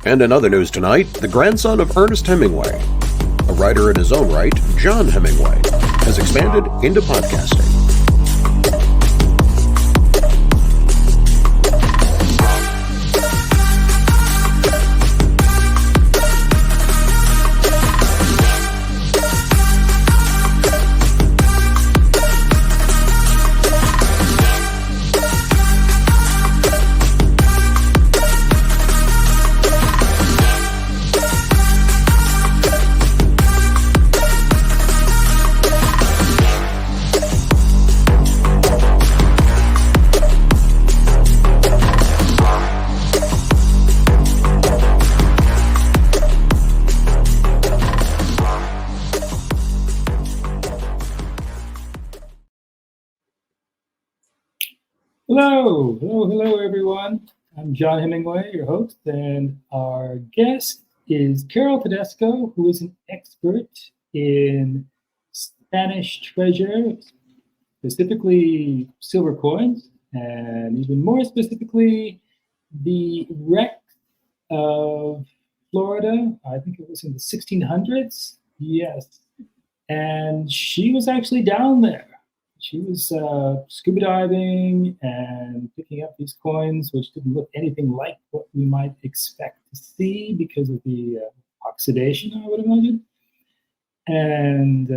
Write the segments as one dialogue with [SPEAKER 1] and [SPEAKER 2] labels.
[SPEAKER 1] And in other news tonight, the grandson of Ernest Hemingway, a writer in his own right, John Hemingway, has expanded into podcasting.
[SPEAKER 2] Hello, everyone. I'm John Hemingway, your host, and our guest is Carol Tedesco, who is an expert in Spanish treasure, specifically silver coins, and even more specifically, the wreck of Florida. I think it was in the 1600s. Yes. And she was actually down there. She was scuba diving and picking up these coins, which didn't look anything like what we might expect to see because of the oxidation, I would imagine. And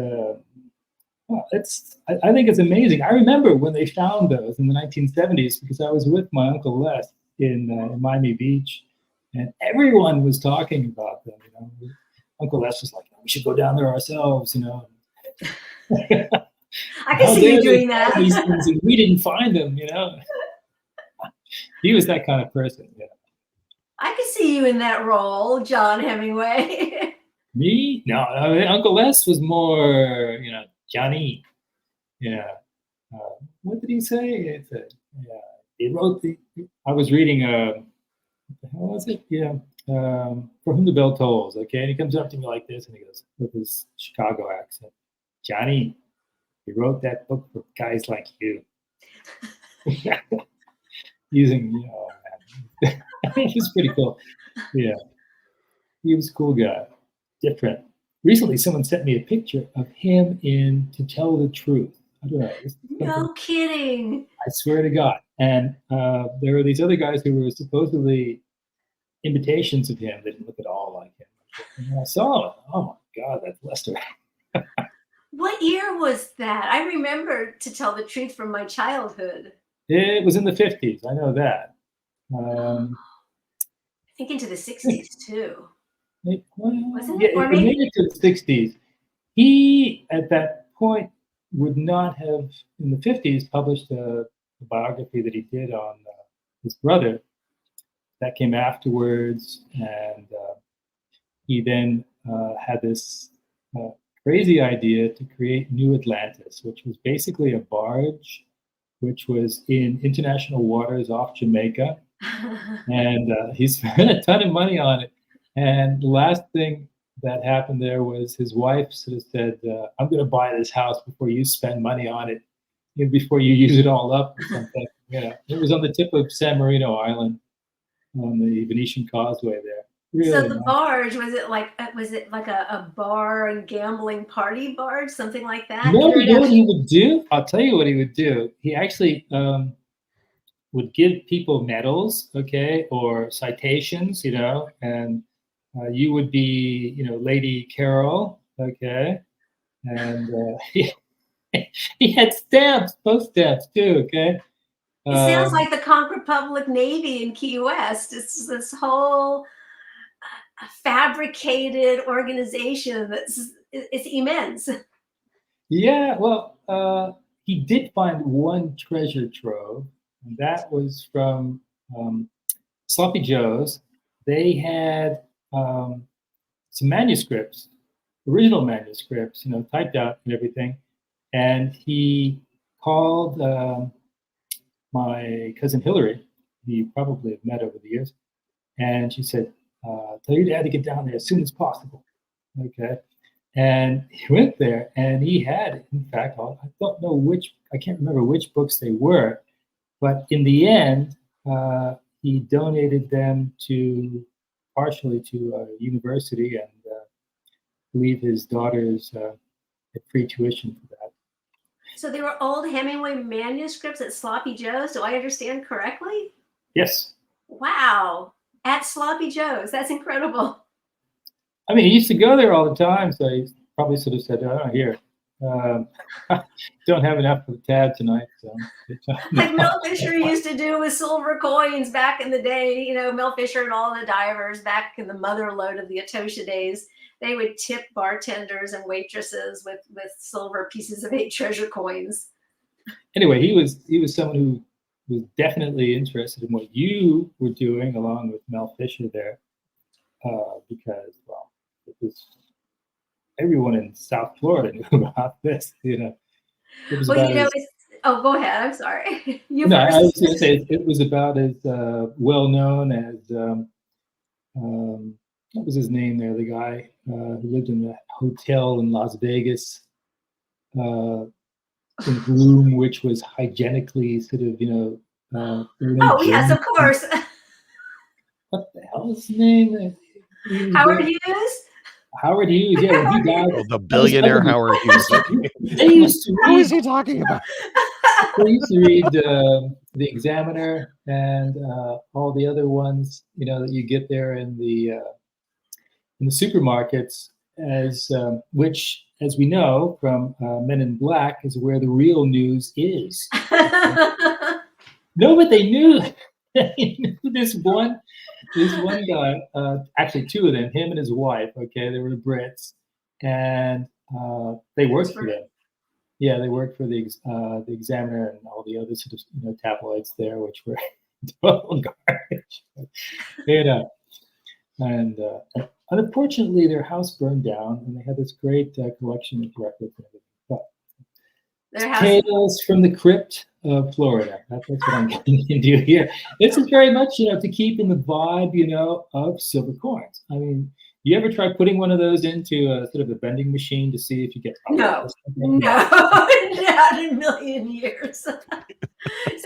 [SPEAKER 2] I think it's amazing. I remember when they found those in the 1970s because I was with my Uncle Les in Miami Beach, and everyone was talking about them. You know, Uncle Les was like, "We should go down there ourselves," you know.
[SPEAKER 3] I can see you doing that.
[SPEAKER 2] These things and we didn't find them, you know. He was that kind of person. Yeah.
[SPEAKER 3] I can see you in that role, John Hemingway.
[SPEAKER 2] Me? No, Uncle Les was more, you know, Johnny. Yeah. What did he say? He wrote I was reading, what the hell was it? Yeah. For Whom the Bell Tolls, okay? And he comes up to me like this and he goes, with his Chicago accent, "Johnny, he wrote that book for guys like you." Using, you know, man. It was pretty cool. Yeah. He was a cool guy. Different. Recently, someone sent me a picture of him in To Tell the Truth. I don't know.
[SPEAKER 3] No kidding. I
[SPEAKER 2] swear to God. And there were these other guys who were supposedly imitations of him that didn't look at all like him. And I saw it. Oh my God, that's Leicester.
[SPEAKER 3] What year was that? I remember To Tell the Truth from my childhood.
[SPEAKER 2] It was in the 50s. I know that.
[SPEAKER 3] I think into the 60s too.
[SPEAKER 2] Wasn't it? Or maybe into the 60s. He, at that point, would not have, in the 50s, published a biography that he did on his brother. That came afterwards. And he then had this crazy idea to create New Atlantis, which was basically a barge, which was in international waters off Jamaica. And he spent a ton of money on it. And the last thing that happened there was his wife sort of said, "I'm going to buy this house before you spend money on it, before you use it all up," or something. Yeah, it was on the tip of San Marino Island on the Venetian Causeway there. Really
[SPEAKER 3] so the barge, was it like a bar and gambling party barge, something like that?
[SPEAKER 2] No, you know what he would do? I'll tell you what he would do. He actually would give people medals, okay, or citations, you know, and you would be, you know, Lady Carol, okay, and he had stamps, post stamps too, okay.
[SPEAKER 3] It sounds like the Conquered Public Navy in Key West. It's this whole fabricated organization it's immense.
[SPEAKER 2] Yeah, well, he did find one treasure trove, and that was from Sloppy Joe's. They had some manuscripts, original manuscripts, you know, typed out and everything. And he called my cousin Hillary, who you probably have met over the years, and she said, "Tell your dad to get down there as soon as possible." Okay. And he went there, and he had, in fact, I can't remember which books they were, but in the end, he donated them to partially to a university, and I believe his daughters had free tuition for that.
[SPEAKER 3] So they were old Hemingway manuscripts at Sloppy Joe's. Do I understand correctly?
[SPEAKER 2] Yes.
[SPEAKER 3] Wow. At Sloppy Joe's. That's incredible.
[SPEAKER 2] I mean, he used to go there all the time, so he probably should have said, "Oh, here, don't have enough for the tab tonight." So,
[SPEAKER 3] like Mel Fisher used to do with silver coins back in the day. You know, Mel Fisher and all the divers back in the mother lode of the Atosha days, they would tip bartenders and waitresses with silver pieces of 8 treasure coins.
[SPEAKER 2] Anyway, he was someone who was definitely interested in what you were doing, along with Mel Fisher there, because, well, it was everyone in South Florida knew about this. You know, it was
[SPEAKER 3] well, you know, oh, go ahead. I'm sorry. You
[SPEAKER 2] no,
[SPEAKER 3] first.
[SPEAKER 2] I was going to say it was about as well known as what was his name there? The guy who lived in the hotel in Las Vegas, in a room which was hygienically sort of, you know.
[SPEAKER 3] Oh yes, of course.
[SPEAKER 2] What the hell is his name?
[SPEAKER 3] Howard Hughes.
[SPEAKER 2] Howard Hughes, yeah, when he died.
[SPEAKER 1] Oh, the billionaire Howard Hughes.
[SPEAKER 2] They used to
[SPEAKER 1] Who is he talking about?
[SPEAKER 2] They used to read the Examiner and all the other ones, you know, that you get there in the supermarkets, as which, as we know from Men in Black, is where the real news is. No, but they knew. They knew this one guy, actually 2 of them, him and his wife. Okay, they were Brits, and they worked for them. Yeah, they worked for the Examiner and all the other sort of, you know, tabloids there, which were total garbage. You know, and unfortunately, their house burned down, and they had this great collection of records and everything. But Tales from the Crypt of Florida. That's what I'm getting into here. This is very much, you know, to keep in the vibe, you know, of silver coins. I mean, you ever try putting one of those into a sort of a vending machine to see if you get?
[SPEAKER 3] No, not in a million years. So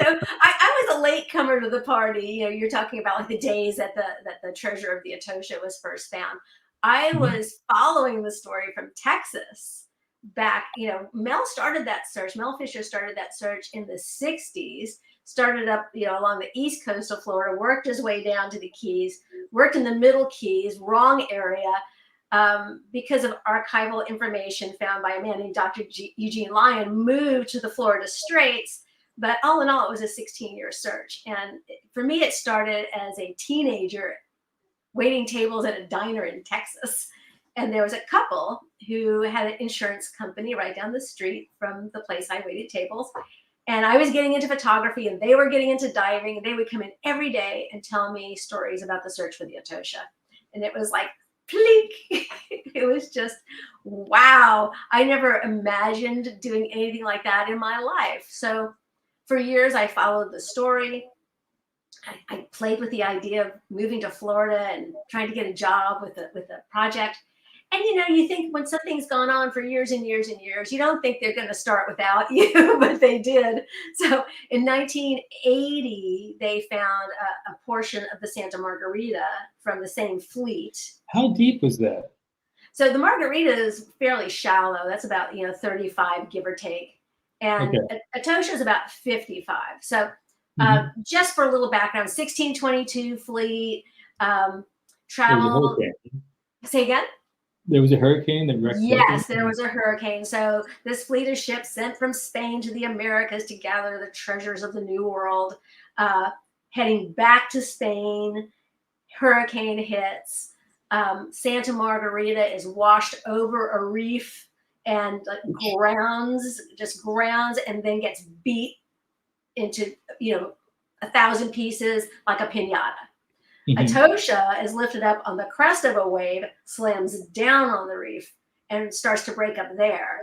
[SPEAKER 3] I was a late comer to the party. You know, you're talking about like the days that the treasure of the Atosha was first found. I was following the story from Texas back. You know, Mel started that search. Mel Fisher started that search in the 60s. Started up, you know, along the east coast of Florida, worked his way down to the Keys, worked in the Middle Keys, wrong area, because of archival information found by a man named Dr. Eugene Lyon, moved to the Florida Straits. But all in all, it was a 16-year search. And for me, it started as a teenager waiting tables at a diner in Texas. And there was a couple who had an insurance company right down the street from the place I waited tables. And I was getting into photography and they were getting into diving, and they would come in every day and tell me stories about the search for the Atosha. And it was like, plink. It was just, wow. I never imagined doing anything like that in my life. So for years, I followed the story. I played with the idea of moving to Florida and trying to get a job with a project. And, you know, you think when something's gone on for years and years and years, you don't think they're going to start without you, but they did. So in 1980, they found a portion of the Santa Margarita from the same fleet.
[SPEAKER 2] How deep was that?
[SPEAKER 3] So the Margarita is fairly shallow. That's about, you know, 35, give or take. And Atosha is about 55. So just for a little background, 1622 fleet, traveled. Say again?
[SPEAKER 2] There was a hurricane that wrecked.
[SPEAKER 3] Yes, there was a hurricane. So this fleet of ships sent from Spain to the Americas to gather the treasures of the New World, heading back to Spain. Hurricane hits. Santa Margarita is washed over a reef and grounds, and then gets beat into, you know, 1,000 pieces like a piñata. Atosha is lifted up on the crest of a wave, slams down on the reef, and starts to break up there.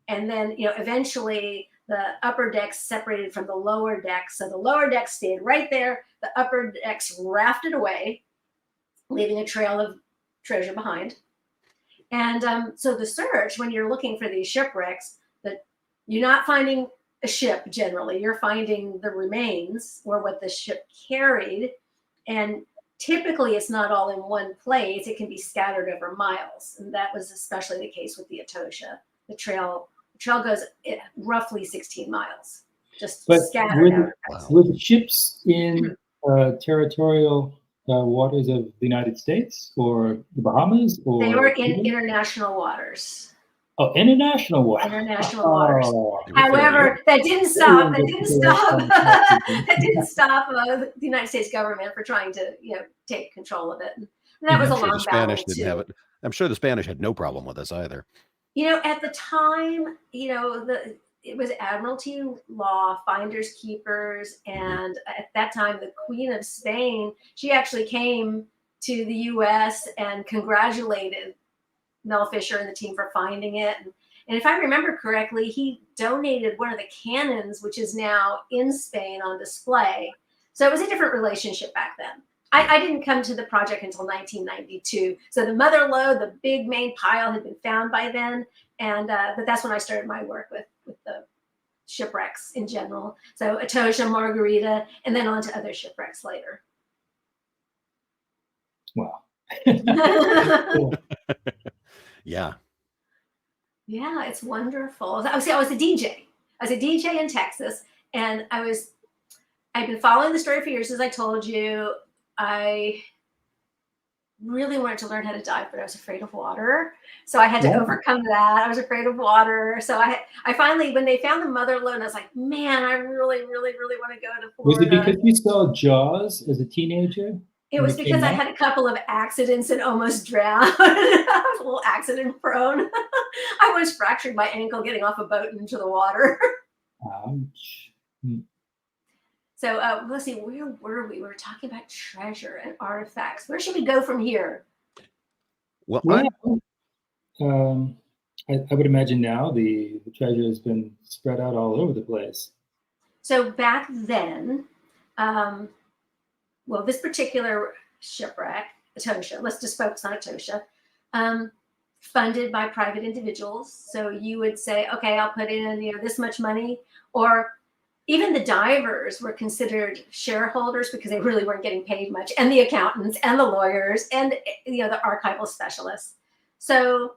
[SPEAKER 3] And then, you know, eventually the upper decks separated from the lower decks. So the lower decks stayed right there. The upper decks rafted away, leaving a trail of treasure behind. And so the search, when you're looking for these shipwrecks, that you're not finding a ship generally, you're finding the remains or what the ship carried. And typically it's not all in one place. It can be scattered over miles. And that was especially the case with the Etosha. The trail goes roughly 16 miles, just scattered out.
[SPEAKER 2] Were the ships in territorial waters of the United States or the Bahamas? Or
[SPEAKER 3] they were in international waters.
[SPEAKER 2] Oh, international waters.
[SPEAKER 3] International waters. However, that didn't stop. That didn't stop the United States government for trying to, take control of it. And that was a long battle too.
[SPEAKER 1] I'm sure the Spanish had no problem with this either.
[SPEAKER 3] At the time, it was Admiralty law, finders keepers, and at that time, the Queen of Spain, she actually came to the U.S. and congratulated Mel Fisher and the team for finding it. And if I remember correctly, he donated one of the cannons, which is now in Spain on display. So it was a different relationship back then. I didn't come to the project until 1992. So the mother lode, the big main pile, had been found by then. And but that's when I started my work with the shipwrecks in general. So Etosha, Margarita, and then on to other shipwrecks later.
[SPEAKER 2] Wow.
[SPEAKER 1] Yeah.
[SPEAKER 3] Yeah, it's wonderful. I was a DJ. I was a DJ in Texas, and I've been following the story for years, as I told you. I really wanted to learn how to dive, but I was afraid of water. So I had to overcome that. I was afraid of water. So I finally, when they found the mother lode, I was like, man, I really, really, really want to go to Florida.
[SPEAKER 2] Was it because you saw Jaws as a teenager?
[SPEAKER 3] It was because I had a couple of accidents and almost drowned. I was a little accident prone. I almost fractured my ankle getting off a boat into the water.
[SPEAKER 2] Ouch.
[SPEAKER 3] So let's see, where were we? We were talking about treasure and artifacts. Where should we go from here?
[SPEAKER 1] Well,
[SPEAKER 2] I would imagine now the treasure has been spread out all over the place.
[SPEAKER 3] So back then, this particular shipwreck, Etosha, let's just focus on Etosha, funded by private individuals. So you would say, okay, I'll put in this much money, or even the divers were considered shareholders because they really weren't getting paid much, and the accountants and the lawyers and the archival specialists. So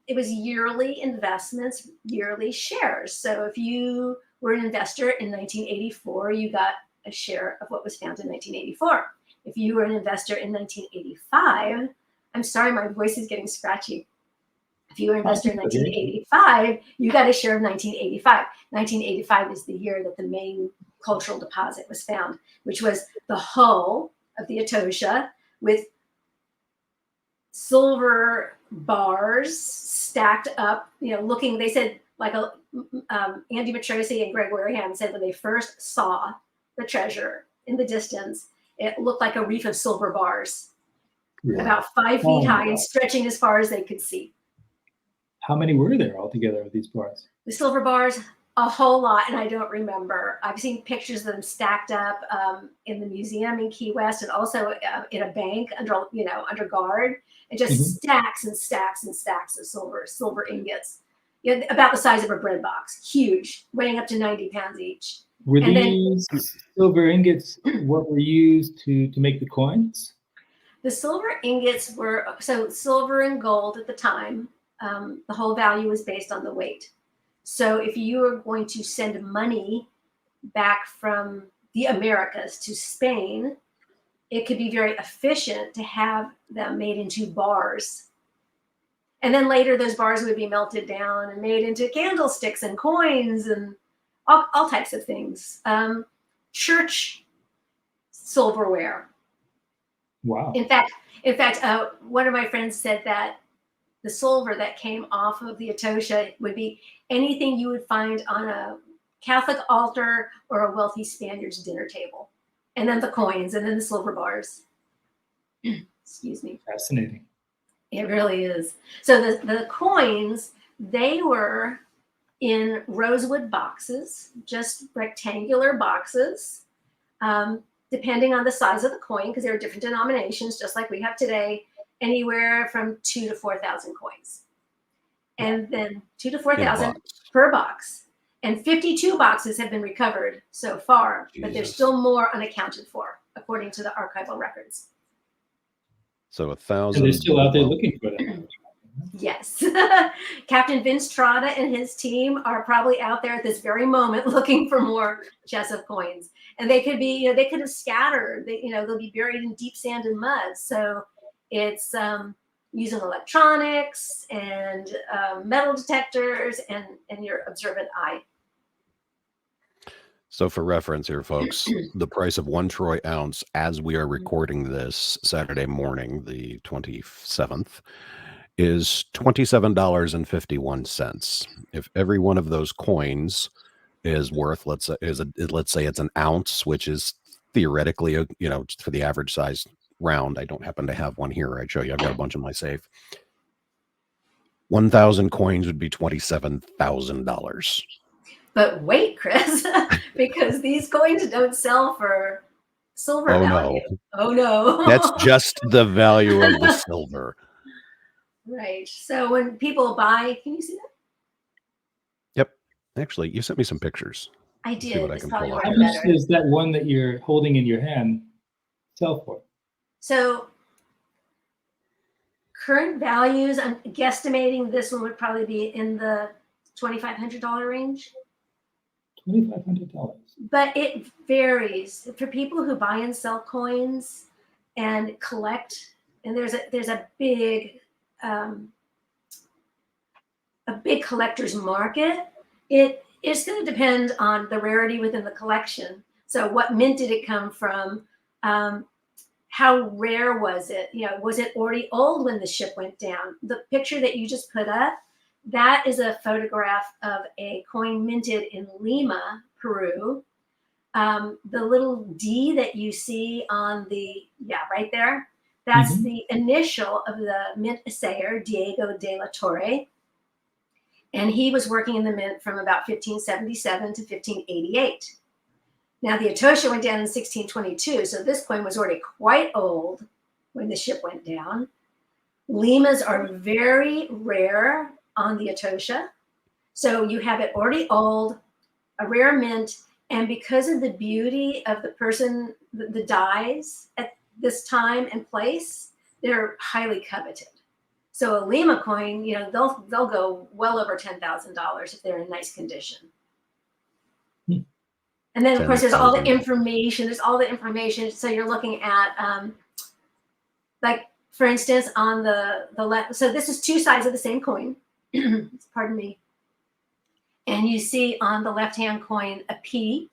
[SPEAKER 3] it was yearly investments, yearly shares. So if you were an investor in 1984, you got a share of what was found in 1984. If you were an investor in 1985, I'm sorry, my voice is getting scratchy. If you were an investor in 1985, you got a share of 1985. 1985 is the year that the main cultural deposit was found, which was the hull of the Etosha with silver bars stacked up, looking, they said, like Andy Matrossi and Greg Wareham said when they first saw the treasure in the distance, it looked like a reef of silver bars, about 5 feet high and stretching as far as they could see.
[SPEAKER 2] How many were there altogether of these bars?
[SPEAKER 3] The silver bars, a whole lot, and I don't remember. I've seen pictures of them stacked up in the museum in Key West, and also in a bank under guard, and just stacks and stacks and stacks of silver ingots, about the size of a bread box, huge, weighing up to 90 pounds each.
[SPEAKER 2] Were these silver ingots what were used to make the coins?
[SPEAKER 3] The silver ingots were, so silver and gold at the time, the whole value was based on the weight. So if you were going to send money back from the Americas to Spain, it could be very efficient to have them made into bars. And then later those bars would be melted down and made into candlesticks and coins and all types of things. Church silverware.
[SPEAKER 2] Wow.
[SPEAKER 3] In fact, one of my friends said that the silver that came off of the Etosha would be anything you would find on a Catholic altar or a wealthy Spaniard's dinner table. And then the coins, and then the silver bars. Excuse me.
[SPEAKER 2] Fascinating.
[SPEAKER 3] It really is. So the coins, they were in rosewood boxes, just rectangular boxes, depending on the size of the coin, because there are different denominations, just like we have today, anywhere from 2,000 to 4,000 coins. And then 2,000 to 4,000 per box. And 52 boxes have been recovered so far, but there's still more unaccounted for, according to the archival records.
[SPEAKER 1] So
[SPEAKER 2] And
[SPEAKER 1] 1,000.
[SPEAKER 2] they're still out there looking for them.
[SPEAKER 3] Yes. Captain Vince Trotta and his team are probably out there at this very moment looking for more chests of coins. And they could be, they could have scattered, they'll be buried in deep sand and mud. So it's using electronics and metal detectors and your observant eye.
[SPEAKER 1] So for reference here, folks, the price of 1 troy ounce as we are recording this Saturday morning, the 27th, is $27.51. If every one of those coins is worth, let's say it's an ounce, which is theoretically, for the average size round. I don't happen to have one here. I'd show you. I've got a bunch in my safe. 1,000 coins would be $27,000.
[SPEAKER 3] But wait, Chris, because these coins don't sell for silver value.
[SPEAKER 1] No.
[SPEAKER 3] Oh, no.
[SPEAKER 1] That's just the value of the silver.
[SPEAKER 3] Right. So when people buy, can you see that?
[SPEAKER 1] Yep. Actually, you sent me some pictures.
[SPEAKER 3] I
[SPEAKER 1] Let's
[SPEAKER 3] did.
[SPEAKER 1] see what I
[SPEAKER 3] It's
[SPEAKER 1] can
[SPEAKER 3] probably
[SPEAKER 1] pull up.
[SPEAKER 2] How
[SPEAKER 3] working
[SPEAKER 2] much
[SPEAKER 3] better.
[SPEAKER 2] does that one that you're holding in your hand sell for?
[SPEAKER 3] So current values, I'm guesstimating this one would probably be in the $2,500 range.
[SPEAKER 2] $2,500.
[SPEAKER 3] But it varies for people who buy and sell coins and collect. And there's a big collector's market. It's going to depend on the rarity within the collection. So what mint did it come from? How rare was it? Was it already old when the ship went down? The picture that you just put up, that is a photograph of a coin minted in Lima, Peru. The little D that you see on right there, that's the initial of the mint assayer, Diego de la Torre. And he was working in the mint from about 1577 to 1588. Now, the Atosha went down in 1622, so this coin was already quite old when the ship went down. Limas are very rare on the Atosha. So you have it already old, a rare mint, and because of the beauty of the person, the dies at this time and place, they're highly coveted. So a Lima coin, they'll go well over $10,000 if they're in nice condition. And then, of course, there's all the information. So you're looking at, like, for instance, on the left. So this is two sides of the same coin. Pardon me. And you see on the left-hand coin a P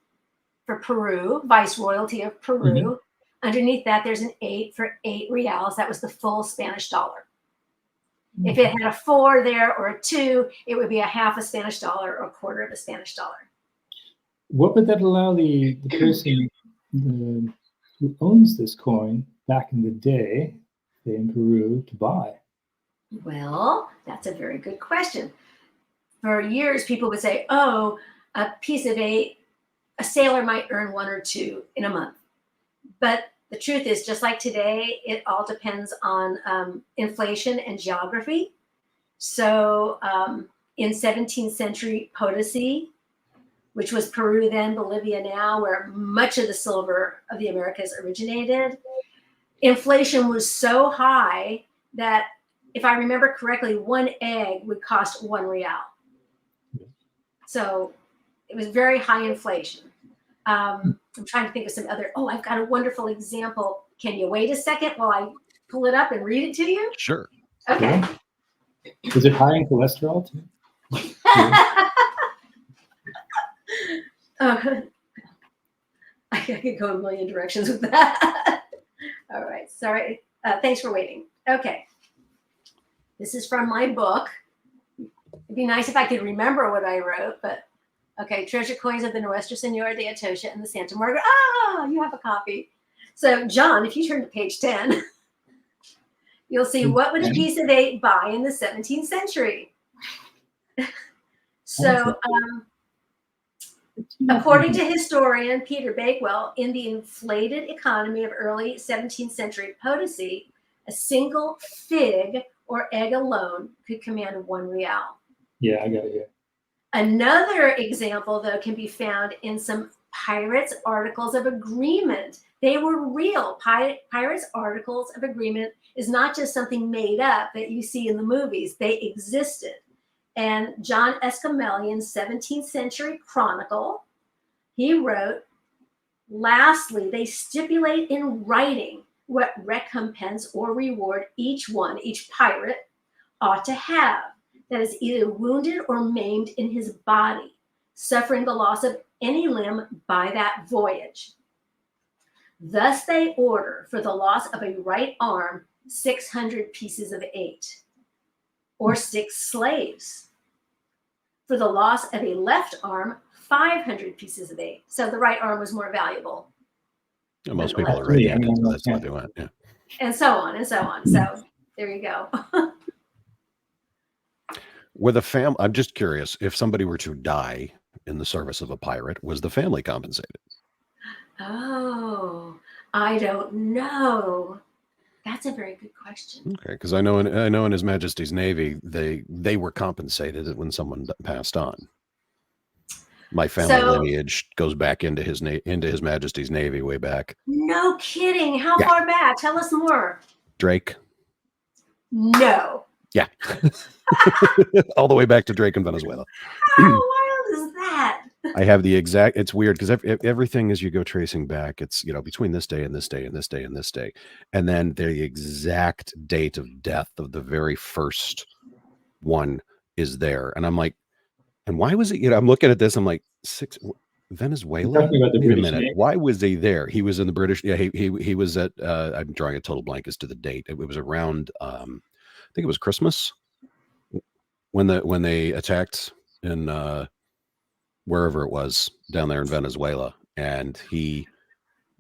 [SPEAKER 3] for Peru, Viceroyalty of Peru. Underneath that, there's an 8 for 8 reals. That was the full Spanish dollar. If it had a 4 there or a 2, it would be a half a Spanish dollar or a quarter of a Spanish dollar.
[SPEAKER 2] What would that allow the person who owns this coin back in the day, say in Peru, to buy?
[SPEAKER 3] Well, that's a very good question. For years, people would say, oh, a piece of 8, a sailor might earn 1 or 2 in a month. But the truth is, just like today, it all depends on inflation and geography. So in 17th century Potosi, which was Peru then, Bolivia now, where much of the silver of the Americas originated, inflation was so high that, if I remember correctly, 1 egg would cost 1 real. So it was very high inflation. I'm trying to think of some other. Oh, I've got a wonderful example. Can you wait a second while I pull it up and read it to you?
[SPEAKER 1] Sure.
[SPEAKER 3] Okay.
[SPEAKER 2] Yeah. Is it high in cholesterol too?
[SPEAKER 3] I could go a million directions with that. All right. Sorry. Thanks for waiting. Okay. This is from my book. It'd be nice if I could remember what I wrote, but okay. Treasure Coins of the Nuestra Senora de Atosha and the Santa Margaret. Ah, you have a copy. So, John, if you turn to page 10, you'll see what would a piece of 8 buy in the 17th century. So, according to historian Peter Bakewell, in the inflated economy of early 17th century Potosi, a single fig or egg alone could command 1 real.
[SPEAKER 2] Yeah, I got it here.
[SPEAKER 3] Another example, though, can be found in some Pirates' Articles of Agreement. They were real. Pirates' Articles of Agreement is not just something made up that you see in the movies. They existed. And John Escamillian's 17th century chronicle, he wrote, lastly, they stipulate in writing what recompense or reward each pirate, ought to have, that is either wounded or maimed in his body, suffering the loss of any limb by that voyage. Thus they order for the loss of a right arm 600 pieces of 8, or 6 slaves. For the loss of a left arm, 500 pieces of 8. So the right arm was more valuable.
[SPEAKER 1] Yeah, most people are right-handed, so that's why they went. Yeah.
[SPEAKER 3] And so on and so on. So there you go.
[SPEAKER 1] With a family, I'm just curious, if somebody were to die in the service of a pirate, was the family compensated?
[SPEAKER 3] Oh, I don't know. That's a very good question.
[SPEAKER 1] Okay, because I know in His Majesty's Navy, they were compensated when someone passed on. My family lineage goes back into His Majesty's Navy way back.
[SPEAKER 3] No kidding. How far back? Tell us more.
[SPEAKER 1] Drake.
[SPEAKER 3] No.
[SPEAKER 1] Yeah. All the way back to Drake in Venezuela.
[SPEAKER 3] How wild is that?
[SPEAKER 1] I have the exact, it's weird because everything as you go tracing back, it's, between this day and this day and this day and this day. And then the exact date of death of the very first one is there. And I'm like, and why was it, I'm looking at this, I'm like, Venezuela? Wait a minute. Why was he there? He was in the British. Yeah, he was at, I'm drawing a total blank as to the date. It was around, I think it was Christmas when they attacked in, wherever it was down there in Venezuela, and he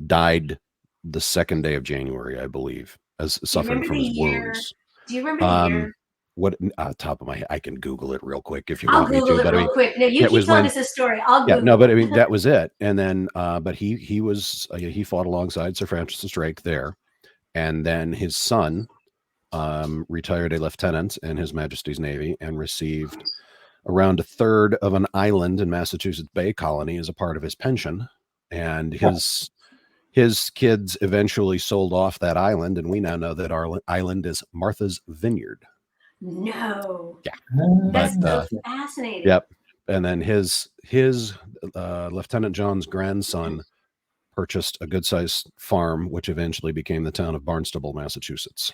[SPEAKER 1] died the 2nd day of January, I believe, as suffering from his wounds.
[SPEAKER 3] Do you remember the year?
[SPEAKER 1] What top of my head, I can Google it real quick if you
[SPEAKER 3] I'll
[SPEAKER 1] want me to.
[SPEAKER 3] Google it real quick. No, you keep telling us this story. I'll Google
[SPEAKER 1] no, but I mean that was it. And then, but he fought alongside Sir Francis Drake there, and then his son retired a lieutenant in His Majesty's Navy and received around 1/3 of an island in Massachusetts Bay Colony as a part of his pension, and his kids eventually sold off that island, and we now know that our island is Martha's Vineyard.
[SPEAKER 3] No.
[SPEAKER 1] Yeah.
[SPEAKER 3] That's so fascinating.
[SPEAKER 1] Yep. And then his Lieutenant John's grandson purchased a good-sized farm, which eventually became the town of Barnstable, Massachusetts.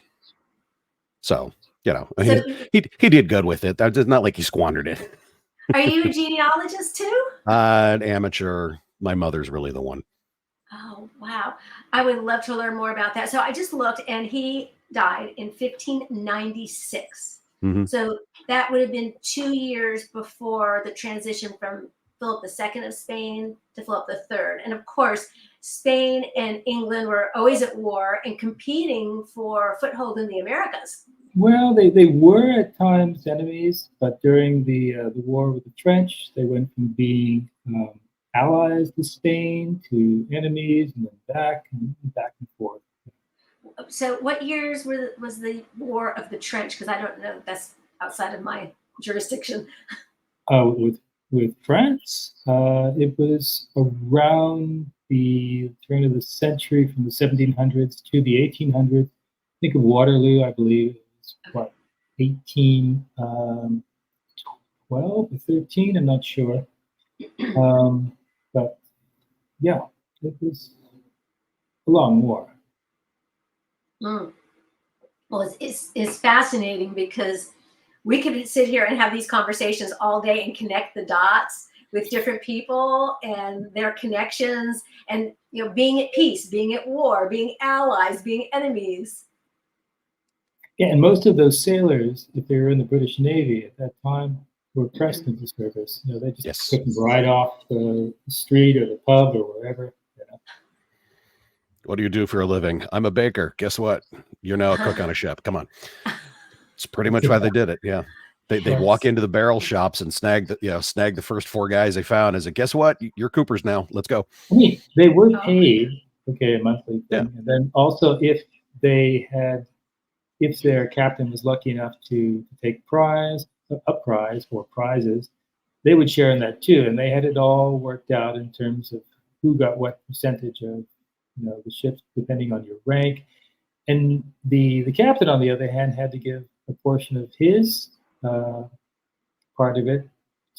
[SPEAKER 1] So, he did good with it. It's not like he squandered it.
[SPEAKER 3] Are you a genealogist too?
[SPEAKER 1] An amateur. My mother's really the one.
[SPEAKER 3] Oh, wow. I would love to learn more about that. So I just looked, and he died in 1596.
[SPEAKER 1] Mm-hmm.
[SPEAKER 3] So that would have been 2 years before the transition from Philip II of Spain to Philip III. And of course, Spain and England were always at war and competing for foothold in the Americas.
[SPEAKER 2] Well, they were at times enemies, but during the war with the French, they went from being allies to Spain to enemies, and then back and forth.
[SPEAKER 3] So what years was the War of the Trench? Because I don't know. That's outside of my jurisdiction.
[SPEAKER 2] With France, it was around the turn of the century, from the 1700s to the 1800s. Think of Waterloo, I believe. What, 1812 or 13? I'm not sure. But yeah, it was a long war.
[SPEAKER 3] Mm. Well, it's fascinating because we could sit here and have these conversations all day and connect the dots with different people and their connections, and being at peace, being at war, being allies, being enemies.
[SPEAKER 2] Yeah, and most of those sailors, if they were in the British Navy at that time, were pressed into service. They just took them right off the street or the pub or wherever.
[SPEAKER 1] What do you do for a living? I'm a baker. Guess what? You're now a cook on a ship. Come on. It's pretty much why they did it. Yeah. They'd walk into the barrel shops and snag the first 4 guys they found. As guess what? You're Coopers now. Let's go.
[SPEAKER 2] I mean, they were paid, a monthly thing.
[SPEAKER 1] Yeah.
[SPEAKER 2] And then also if their captain was lucky enough to take a prize or prizes, they would share in that too. And they had it all worked out in terms of who got what percentage of the ships depending on your rank. And the captain, on the other hand, had to give a portion of his part of it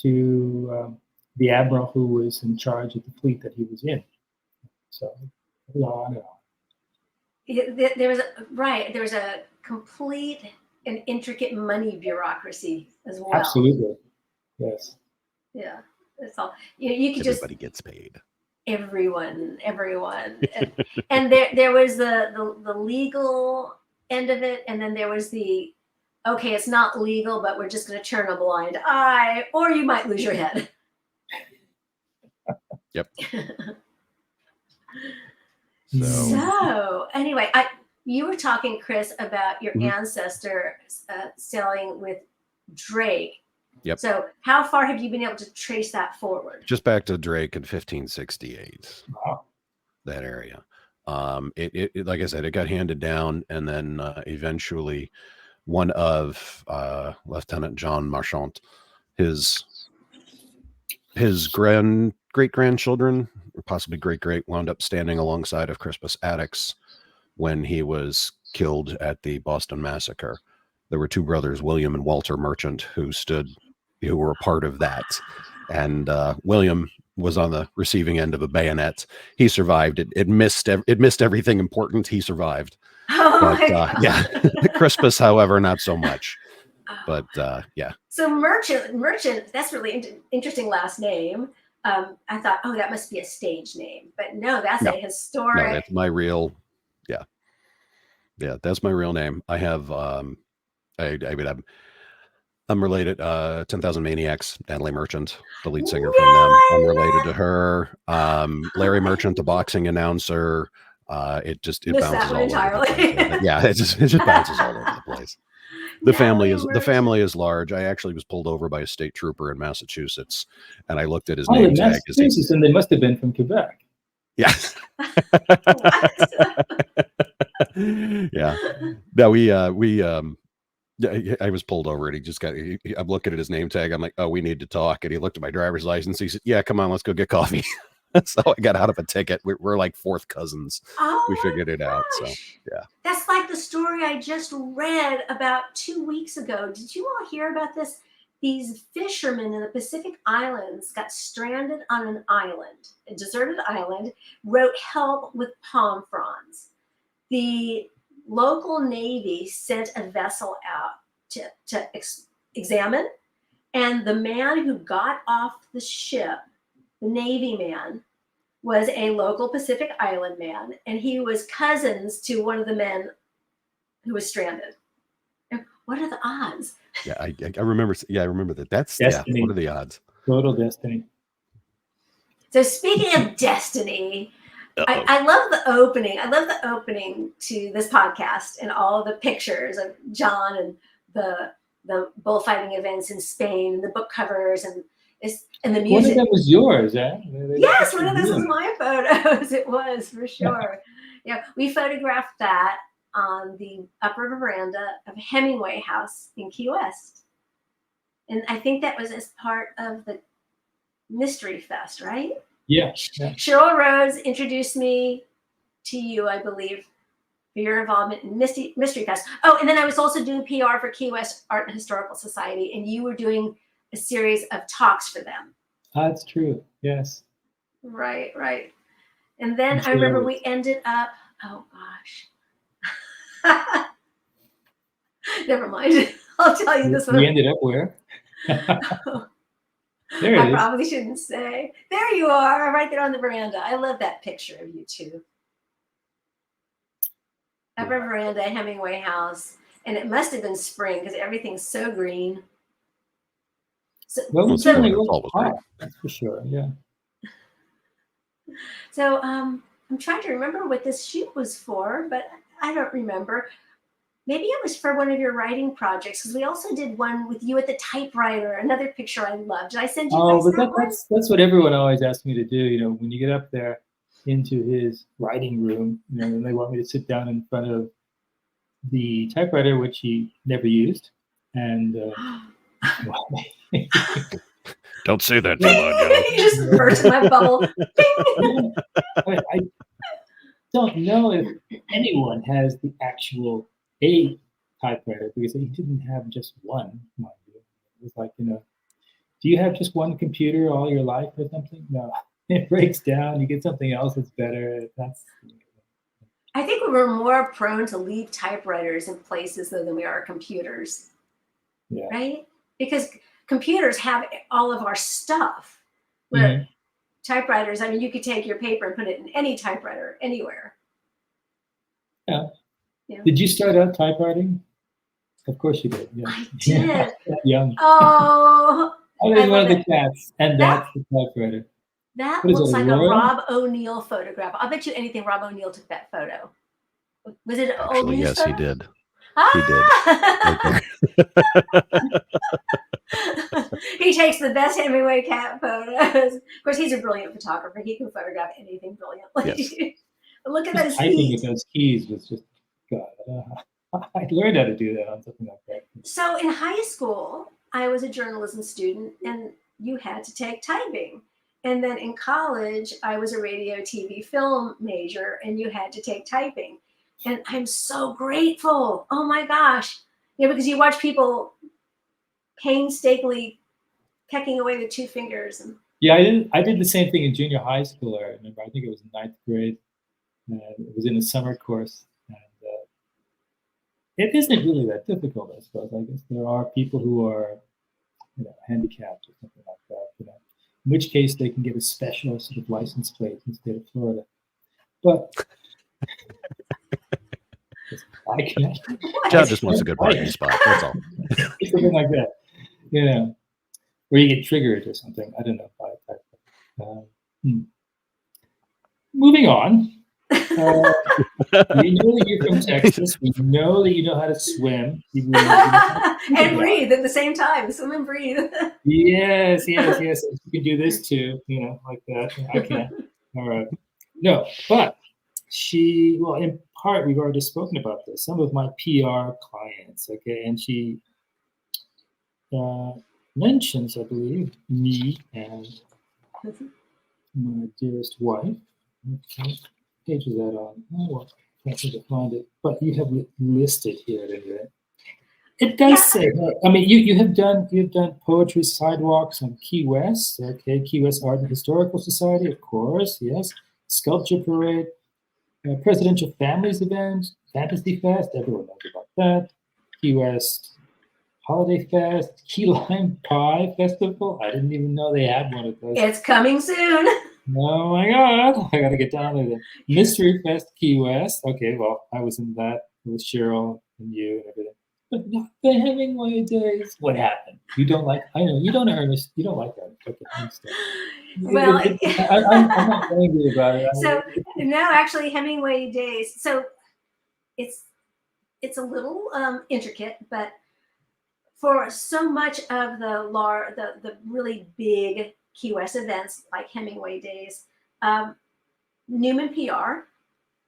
[SPEAKER 2] to the admiral who was in charge of the fleet that he was in. So on and on.
[SPEAKER 3] There was a complete and intricate money bureaucracy as well.
[SPEAKER 2] Absolutely, yes.
[SPEAKER 3] Yeah, that's all. You could
[SPEAKER 1] Everybody gets paid.
[SPEAKER 3] Everyone, and there was the legal end of it, and then there was the okay, it's not legal, but we're just going to turn a blind eye, or you might lose your head.
[SPEAKER 1] Yep.
[SPEAKER 3] So anyway, you were talking, Chris, about your ancestor sailing with Drake.
[SPEAKER 1] Yep.
[SPEAKER 3] So how far have you been able to trace that forward?
[SPEAKER 1] Just back to Drake in 1568.
[SPEAKER 2] Wow.
[SPEAKER 1] That area. It like I said, it got handed down, and then eventually one of Lieutenant John Marchant, his great grandchildren, or possibly great wound up standing alongside of Crispus Attucks when he was killed at the Boston Massacre. There were two brothers, William and Walter Merchant, who were a part of that. And William was on the receiving end of a bayonet. He survived. It missed everything important. He survived.
[SPEAKER 3] Oh
[SPEAKER 1] but yeah, Crispus, however, not so much. But yeah.
[SPEAKER 3] So Merchant, that's really interesting last name. I thought, oh, that must be a stage name, but no, that's a historic.
[SPEAKER 1] No, that's my real. Yeah, that's my real name. I have. I'm related. 10,000 Maniacs, Natalie Merchant, the lead singer from them. I'm related to her. Larry Merchant, the boxing announcer. It bounces all over the place. Yeah, it just bounces all over the place. The family is large. I actually was pulled over by a state trooper in Massachusetts, and I looked at his name tag.
[SPEAKER 2] And they must have been from Quebec.
[SPEAKER 1] Yes. Yeah. No, I was pulled over, and I'm looking at his name tag. I'm like, oh, we need to talk. And he looked at my driver's license. He said, yeah, come on, let's go get coffee. So I got out of a ticket. We're like fourth cousins.
[SPEAKER 3] Oh,
[SPEAKER 1] we figured it out. So yeah.
[SPEAKER 3] That's like the story I just read about 2 weeks ago. Did you all hear about this? These fishermen in the Pacific Islands got stranded on an island, a deserted island, wrote help with palm fronds. The local Navy sent a vessel out to examine, and the man who got off the ship, the Navy man, was a local Pacific Island man, and he was cousins to one of the men who was stranded. What are the odds?
[SPEAKER 1] Yeah, I remember. Yeah, I remember that. That's
[SPEAKER 2] destiny.
[SPEAKER 1] What are the odds?
[SPEAKER 2] Total destiny.
[SPEAKER 3] So speaking of destiny, I love the opening. I love the opening to this podcast and all the pictures of John and the bullfighting events in Spain, and the book covers, and the music.
[SPEAKER 2] One of them was yours, eh?
[SPEAKER 3] Yes, one of those was my photos. It was, for sure. Yeah, we photographed that on the upper veranda of Hemingway House in Key West. And I think that was as part of the Mystery Fest, right?
[SPEAKER 2] Yeah.
[SPEAKER 3] Cheryl Rose introduced me to you, I believe, for your involvement in Mystery Fest. Oh, and then I was also doing PR for Key West Art and Historical Society, and you were doing a series of talks for them.
[SPEAKER 2] That's true. Yes.
[SPEAKER 3] Right. And then I remember we ended up, oh gosh. Never mind. I'll tell you this one.
[SPEAKER 2] We ended up where? There it
[SPEAKER 3] I
[SPEAKER 2] is.
[SPEAKER 3] probably shouldn't say. There you are, right there on the veranda. I love that picture of you two. Upper veranda, Hemingway House. And it must have been spring because everything's so green.
[SPEAKER 2] Well, that's for sure, yeah.
[SPEAKER 3] So I'm trying to remember what this shoot was for, but I don't remember. Maybe it was for one of your writing projects, because we also did one with you at the typewriter. Another picture I loved. Did I send you guys that one?
[SPEAKER 2] That's what everyone always asks me to do. When you get up there into his writing room, and they want me to sit down in front of the typewriter, which he never used, and
[SPEAKER 1] Don't say that too loud,
[SPEAKER 3] You just burst my bubble.
[SPEAKER 2] I don't know if anyone has the actual A typewriter, because he didn't have just one, mind you. It was like, do you have just one computer all your life or something? No, it breaks down. You get something else that's better.
[SPEAKER 3] I think we're more prone to leave typewriters in places though than we are computers.
[SPEAKER 2] Yeah.
[SPEAKER 3] Right? Because computers have all of our stuff. Where typewriters, I mean, you could take your paper and put it in any typewriter anywhere.
[SPEAKER 2] Yeah. Did you start out typewriting? Of course you did. Yeah.
[SPEAKER 3] I did.
[SPEAKER 2] Young.
[SPEAKER 3] Oh.
[SPEAKER 2] I was one of the cats, and that's the typewriter.
[SPEAKER 3] That looks like a Rob O'Neill photograph. I'll bet you anything Rob O'Neill took that photo. Was it an old news
[SPEAKER 1] yes,
[SPEAKER 3] photo?
[SPEAKER 1] he did.
[SPEAKER 3] Ah! He did. He takes the best Hemingway cat photos. Of course, he's a brilliant photographer. He can photograph anything brilliantly. Yes. But look at those
[SPEAKER 2] typing
[SPEAKER 3] feet.
[SPEAKER 2] with those keys was just, God, I learned how to do that on something like that.
[SPEAKER 3] So in high school, I was a journalism student, and you had to take typing. And then in college, I was a radio, TV, film major, and you had to take typing. And I'm so grateful. Oh my gosh. Because you watch people painstakingly pecking away with 2 fingers. And
[SPEAKER 2] yeah, I did the same thing in junior high school. I remember, I think it was in 9th grade. And it was in a summer course. And it isn't really that difficult, I suppose. I guess there are people who are handicapped or something like that. In which case they can get a special sort of license plate in the state of Florida. But I can't.
[SPEAKER 1] John just wants a good parking spot. That's all.
[SPEAKER 2] Something like that. Yeah. Or you get triggered or something. I don't know. Moving on. We know that you're from Texas. We know that you know how to swim.
[SPEAKER 3] And breathe at the same time. Swim and breathe.
[SPEAKER 2] Yes. You can do this too, like that. I can't. All right. No, but in part, we've already spoken about this. Some of my PR clients, okay, and she mentions, I believe, me and my dearest wife. Okay. Page is that on? Oh, well, I can't seem to find it, but you have it listed here anyway. It does say. I mean, you've done poetry sidewalks on Key West. Okay, Key West Art and Historical Society, of course. Yes, sculpture parade, presidential families event, Fantasy Fest. Everyone knows about that. Key West Holiday Fest, Key Lime Pie Festival. I didn't even know they had one of those.
[SPEAKER 3] It's coming soon.
[SPEAKER 2] Oh my God, I got to get down there. Mystery Fest Key West. Okay, well, I was in that with Cheryl and you and everything. But not the Hemingway days. What happened? You don't like, I know, you don't Ernest. You don't like that. Okay, I understand.
[SPEAKER 3] Well,
[SPEAKER 2] I'm not angry about it.
[SPEAKER 3] So, no, actually, Hemingway days. So, it's a little intricate, but for so much of the really big Key West events like Hemingway days, Newman PR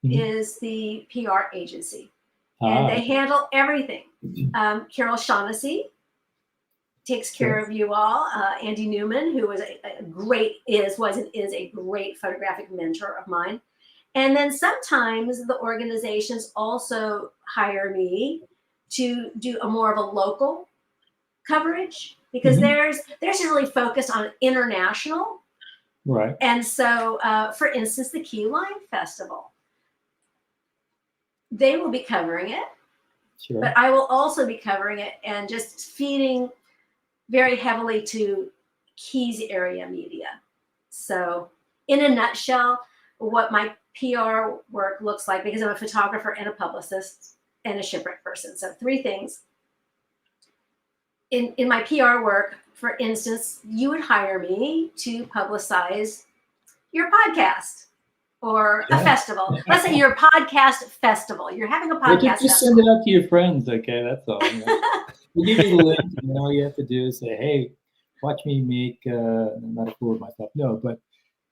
[SPEAKER 3] is the PR agency, and they handle everything. Carol Shaughnessy takes care of you all. Andy Newman, who was was a great photographic mentor of mine. And then sometimes the organizations also hire me to do more of a local coverage, because they're really focused on international.
[SPEAKER 2] Right.
[SPEAKER 3] And so, for instance, the Key Lime Festival, they will be covering it.
[SPEAKER 2] Sure.
[SPEAKER 3] But I will also be covering it and just feeding very heavily to Keys area media. So in a nutshell, what my PR work looks like, because I'm a photographer and a publicist and a shipwreck person. So 3 things. In my PR work, for instance, you would hire me to publicize your podcast or a festival. Let's say your podcast festival. You're having a podcast
[SPEAKER 2] just send it out to your friends, okay? That's all. We'll give you the link, and all you have to do is say, hey, watch me make, I'm not a fool of myself, no, but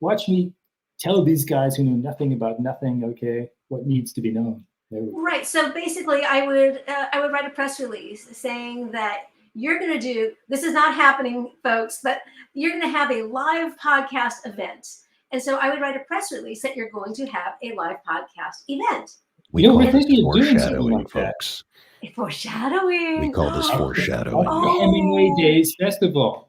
[SPEAKER 2] watch me tell these guys who know nothing about nothing, okay, what needs to be known.
[SPEAKER 3] Right. So basically, I would write a press release saying that you're going to do, this is not happening, folks, but you're going to have a live podcast event. And so I would write a press release that you're going to have a live podcast event.
[SPEAKER 1] We call
[SPEAKER 2] we're
[SPEAKER 1] this
[SPEAKER 2] thinking of doing something
[SPEAKER 1] foreshadowing,
[SPEAKER 2] like that.
[SPEAKER 1] folks.
[SPEAKER 3] Foreshadowing.
[SPEAKER 1] We call this foreshadowing.
[SPEAKER 2] The Hemingway Days Festival.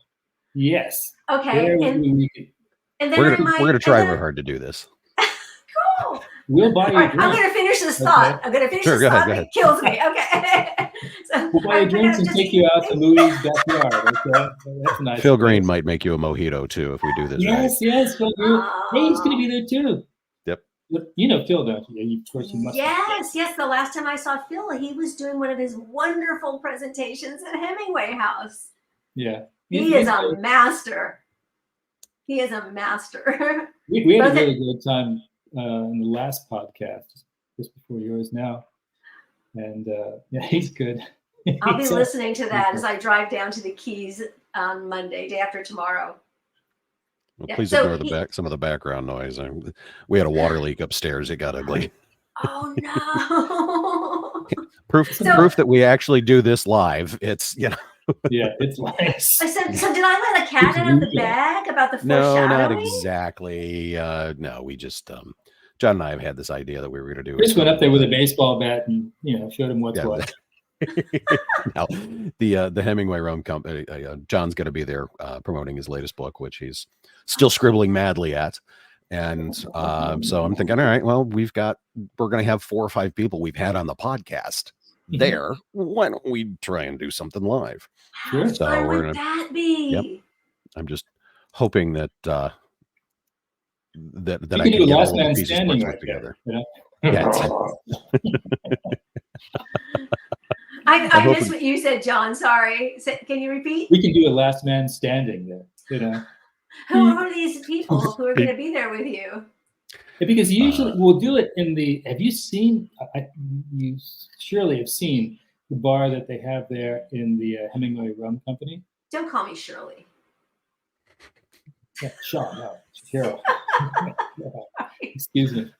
[SPEAKER 2] Yes.
[SPEAKER 3] Okay. And then
[SPEAKER 1] We're going to try real hard to do this.
[SPEAKER 3] Cool.
[SPEAKER 2] We'll buy you a
[SPEAKER 3] I'm
[SPEAKER 2] drink.
[SPEAKER 3] going to finish this thought. I'm going to finish this thought. It kills me. Okay. So
[SPEAKER 2] we'll buy you drinks and take you out to Louis' backyard. Okay? That's nice.
[SPEAKER 1] Phil Green might make you a mojito too if we do this.
[SPEAKER 2] Yes, Phil Green. Hey, he's going to be there too.
[SPEAKER 1] Yep.
[SPEAKER 2] You know Phil, don't you? Of course you must.
[SPEAKER 3] Yes. The last time I saw Phil, he was doing one of his wonderful presentations at Hemingway House.
[SPEAKER 2] Yeah.
[SPEAKER 3] He is a master. He is a master.
[SPEAKER 2] We had a really good time in the last podcast, just before yours now. And yeah, he's good.
[SPEAKER 3] I'll be listening to that as I drive down to the Keys on Monday, day after tomorrow.
[SPEAKER 1] Well, please ignore some of the background noise. We had a water leak upstairs. It got ugly.
[SPEAKER 3] Oh no!
[SPEAKER 1] proof that we actually do this live. It's
[SPEAKER 2] Yeah, it's nice.
[SPEAKER 3] So did I let a cat out of the bag about the
[SPEAKER 1] No,
[SPEAKER 3] foreshadowing?
[SPEAKER 1] not exactly. No, we just John and I have had this idea that we were going to do.
[SPEAKER 2] Chris went up there with a baseball bat and showed him what's what.
[SPEAKER 1] Now, the Hemingway Rum Company. John's going to be there promoting his latest book, which he's still scribbling madly at. And so I'm thinking, all right, well, we're going to have 4 or 5 people we've had on the podcast there. Why don't we try and do something live?
[SPEAKER 3] How fun would that be?
[SPEAKER 1] Yep. I'm just hoping that that
[SPEAKER 2] you
[SPEAKER 1] I can
[SPEAKER 2] do
[SPEAKER 1] get
[SPEAKER 2] last
[SPEAKER 1] all the
[SPEAKER 2] man
[SPEAKER 1] pieces
[SPEAKER 2] standing
[SPEAKER 1] put
[SPEAKER 2] right
[SPEAKER 1] together.
[SPEAKER 2] There,
[SPEAKER 1] Yeah.
[SPEAKER 3] I missed what you said, John. Sorry. Can you repeat?
[SPEAKER 2] We can do a last man standing there.
[SPEAKER 3] Who are these people who are going to be there with you?
[SPEAKER 2] Yeah, because usually we'll do it in the. Have you seen? You surely have seen the bar that they have there in the Hemingway Rum Company.
[SPEAKER 3] Don't call me Shirley.
[SPEAKER 2] Yeah, Sean, no, Carol. Excuse me.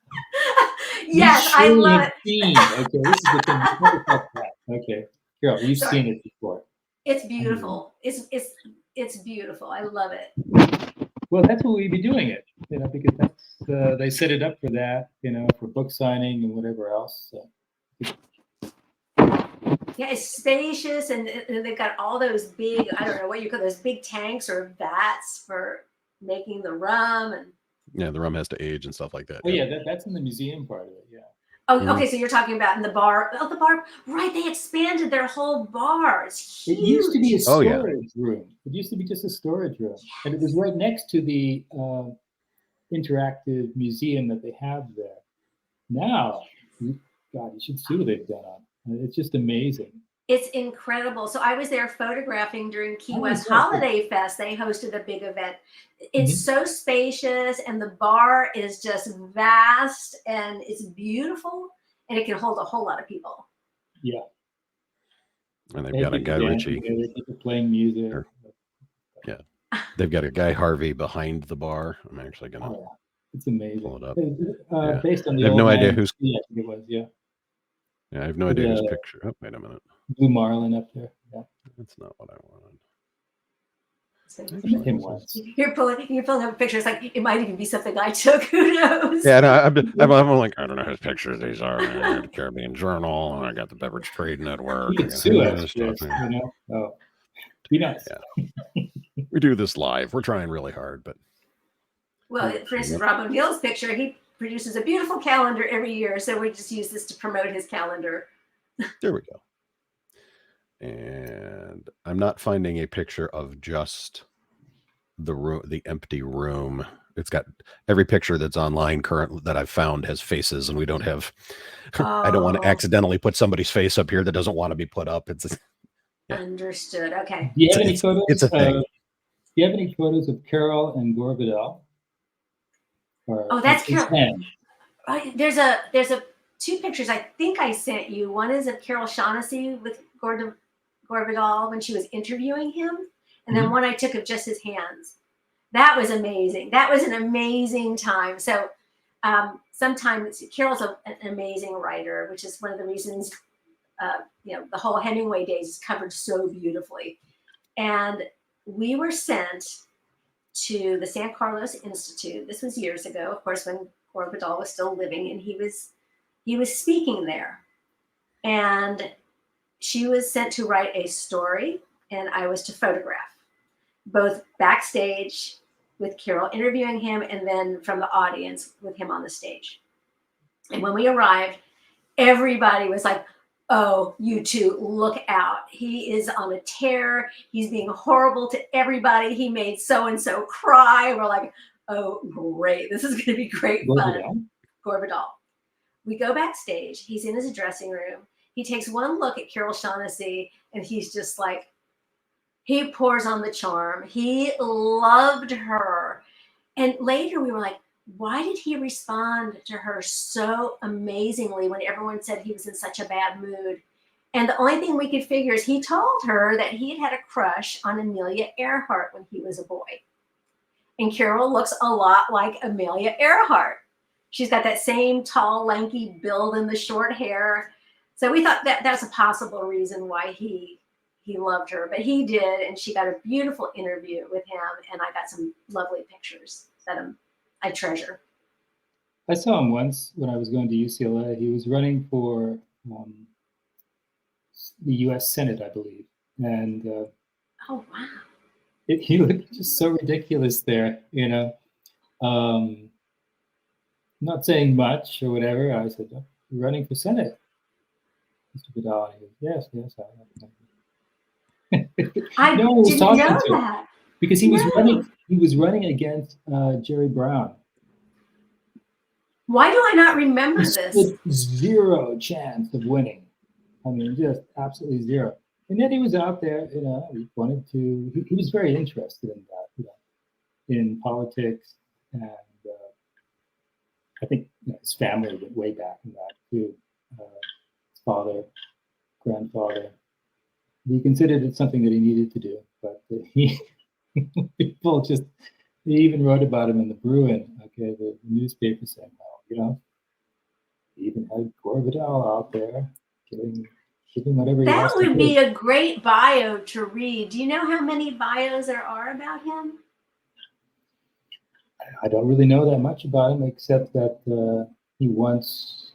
[SPEAKER 3] Yes, I love it.
[SPEAKER 2] Okay, this is the thing. Okay, Carol, you've seen it before.
[SPEAKER 3] It's beautiful. It's beautiful. I love it.
[SPEAKER 2] Well, that's what we'd be doing it, because that's they set it up for that, for book signing and whatever else. So.
[SPEAKER 3] Yeah, it's spacious, and they've got all those big, I don't know what you call those big tanks or vats for making the rum. And
[SPEAKER 1] yeah, the rum has to age and stuff like that.
[SPEAKER 2] Oh yeah, that's in the museum part of it. Yeah.
[SPEAKER 3] Oh, okay. So you're talking about in the bar. Oh, the bar. Right. They expanded their whole bar. It's huge.
[SPEAKER 2] It used to be a storage room. It used to be just a storage room. Yes. And it was right next to the interactive museum that they have there. Now, God, you should see what they've done on it. It's just amazing.
[SPEAKER 3] It's incredible. So I was there photographing during Key West Holiday Fest. They hosted a big event. It's so spacious, and the bar is just vast, and it's beautiful, and it can hold a whole lot of people.
[SPEAKER 2] Yeah.
[SPEAKER 1] And they've got a guy Richie
[SPEAKER 2] playing music.
[SPEAKER 1] Yeah. They've got a guy Harvey behind the bar. I'm actually gonna.
[SPEAKER 2] It's amazing.
[SPEAKER 1] Pull it up.
[SPEAKER 2] Based on the.
[SPEAKER 1] I have no idea who's.
[SPEAKER 2] Yeah, I think it was. Yeah.
[SPEAKER 1] Yeah, I have no idea whose picture. Oh, wait a minute.
[SPEAKER 2] Blue Marlin up there. Yeah.
[SPEAKER 1] That's not what I wanted.
[SPEAKER 2] Him once.
[SPEAKER 3] You're pulling up pictures like it might even be something I took. Who knows?
[SPEAKER 1] Yeah, no, I'm like, I don't know whose pictures these are. I got the Caribbean Journal, and I got the Beverage Trade Network.
[SPEAKER 2] You could sue us, Oh, be nice.
[SPEAKER 1] Yeah. We do this live. We're trying really hard, but.
[SPEAKER 3] Well, for instance, Rob O'Neill's picture, he produces a beautiful calendar every year, so we just use this to promote his calendar.
[SPEAKER 1] There we go. And I'm not finding a picture of just the room, the empty room. It's got every picture that's online currently that I've found has faces, and we don't have. I don't want to accidentally put somebody's face up here that doesn't want to be put up. It's
[SPEAKER 3] Understood. Okay.
[SPEAKER 2] Do you have any photos?
[SPEAKER 1] It's a thing.
[SPEAKER 2] Do you have any photos of Carol and Gore Vidal?
[SPEAKER 3] Oh, that's Carol. There's a 2 pictures I think I sent you. One is of Carol Shaughnessy with Gore Vidal when she was interviewing him, and then one I took of just his hands. That was amazing. That was an amazing time. So sometimes Carol's an amazing writer, which is one of the reasons the whole Hemingway days is covered so beautifully. And we were sent to the San Carlos Institute. This was years ago, of course, when Gore Vidal was still living, and he was speaking there. And she was sent to write a story, and I was to photograph, both backstage with Carol interviewing him, and then from the audience with him on the stage. And when we arrived, everybody was like, oh, you two, look out. He is on a tear. He's being horrible to everybody. He made so-and-so cry. We're like, oh, great. This is going to be great fun. Gore Vidal. We go backstage. He's in his dressing room. He takes one look at Carol Shaughnessy, and he's just like, he pours on the charm. He loved her. And later we were like, why did he respond to her so amazingly when everyone said he was in such a bad mood? And the only thing we could figure is he told her that he had a crush on Amelia Earhart when he was a boy. And Carol looks a lot like Amelia Earhart. She's got that same tall, lanky build and the short hair. So we thought that that's a possible reason why he loved her. But he did, and she got a beautiful interview with him, and I got some lovely pictures that I treasure.
[SPEAKER 2] I saw him once when I was going to UCLA. He was running for the U.S. Senate, I believe. And
[SPEAKER 3] oh, wow.
[SPEAKER 2] He looked just so ridiculous there, not saying much or whatever. I said, oh, you're running for Senate, Mr. Vidal. He goes, yes,
[SPEAKER 3] I
[SPEAKER 2] no one was
[SPEAKER 3] didn't
[SPEAKER 2] talking
[SPEAKER 3] know
[SPEAKER 2] to him
[SPEAKER 3] that.
[SPEAKER 2] because he was running against Jerry Brown.
[SPEAKER 3] Why do I not remember
[SPEAKER 2] He
[SPEAKER 3] this?
[SPEAKER 2] stood zero chance of winning. I mean, just absolutely zero. And then he was out there, he wanted to, he was very interested in that, in politics. And I think his family went way back in that too. His father, grandfather. He considered it something that he needed to do, but people just, they even wrote about him in the Bruin, the newspaper saying, well, he even had Gore Vidal out there giving whatever he
[SPEAKER 3] That
[SPEAKER 2] has to
[SPEAKER 3] would
[SPEAKER 2] do.
[SPEAKER 3] be a great bio to read. Do you know how many bios there are about him?
[SPEAKER 2] I don't really know that much about him, except that he once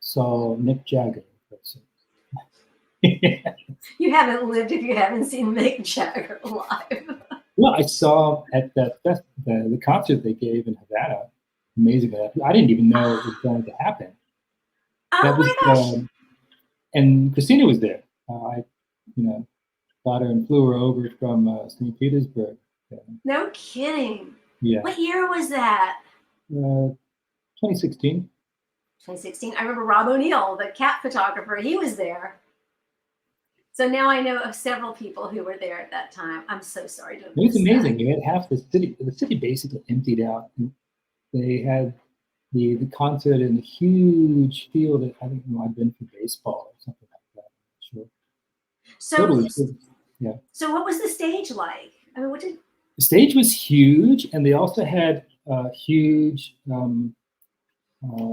[SPEAKER 2] saw Mick Jagger.
[SPEAKER 3] You haven't lived if you haven't seen Mick Jagger live.
[SPEAKER 2] Well, I saw him at the concert they gave in Havana. Amazing. I didn't even know it was going to happen.
[SPEAKER 3] Oh my gosh.
[SPEAKER 2] And Christina was there. I got her and flew her over from St. Petersburg.
[SPEAKER 3] No kidding.
[SPEAKER 2] Yeah.
[SPEAKER 3] What year was that?
[SPEAKER 2] 2016.
[SPEAKER 3] 2016. I remember Rob O'Neill, the cat photographer. He was there. So now I know of several people who were there at that time. I'm so sorry to have
[SPEAKER 2] It was
[SPEAKER 3] missed
[SPEAKER 2] amazing.
[SPEAKER 3] that.
[SPEAKER 2] You had half the city. The city basically emptied out. They had the concert in a huge field that I think might have been for baseball or something like that. Sure.
[SPEAKER 3] So what was the stage like? I mean,
[SPEAKER 2] the stage was huge, and they also had a huge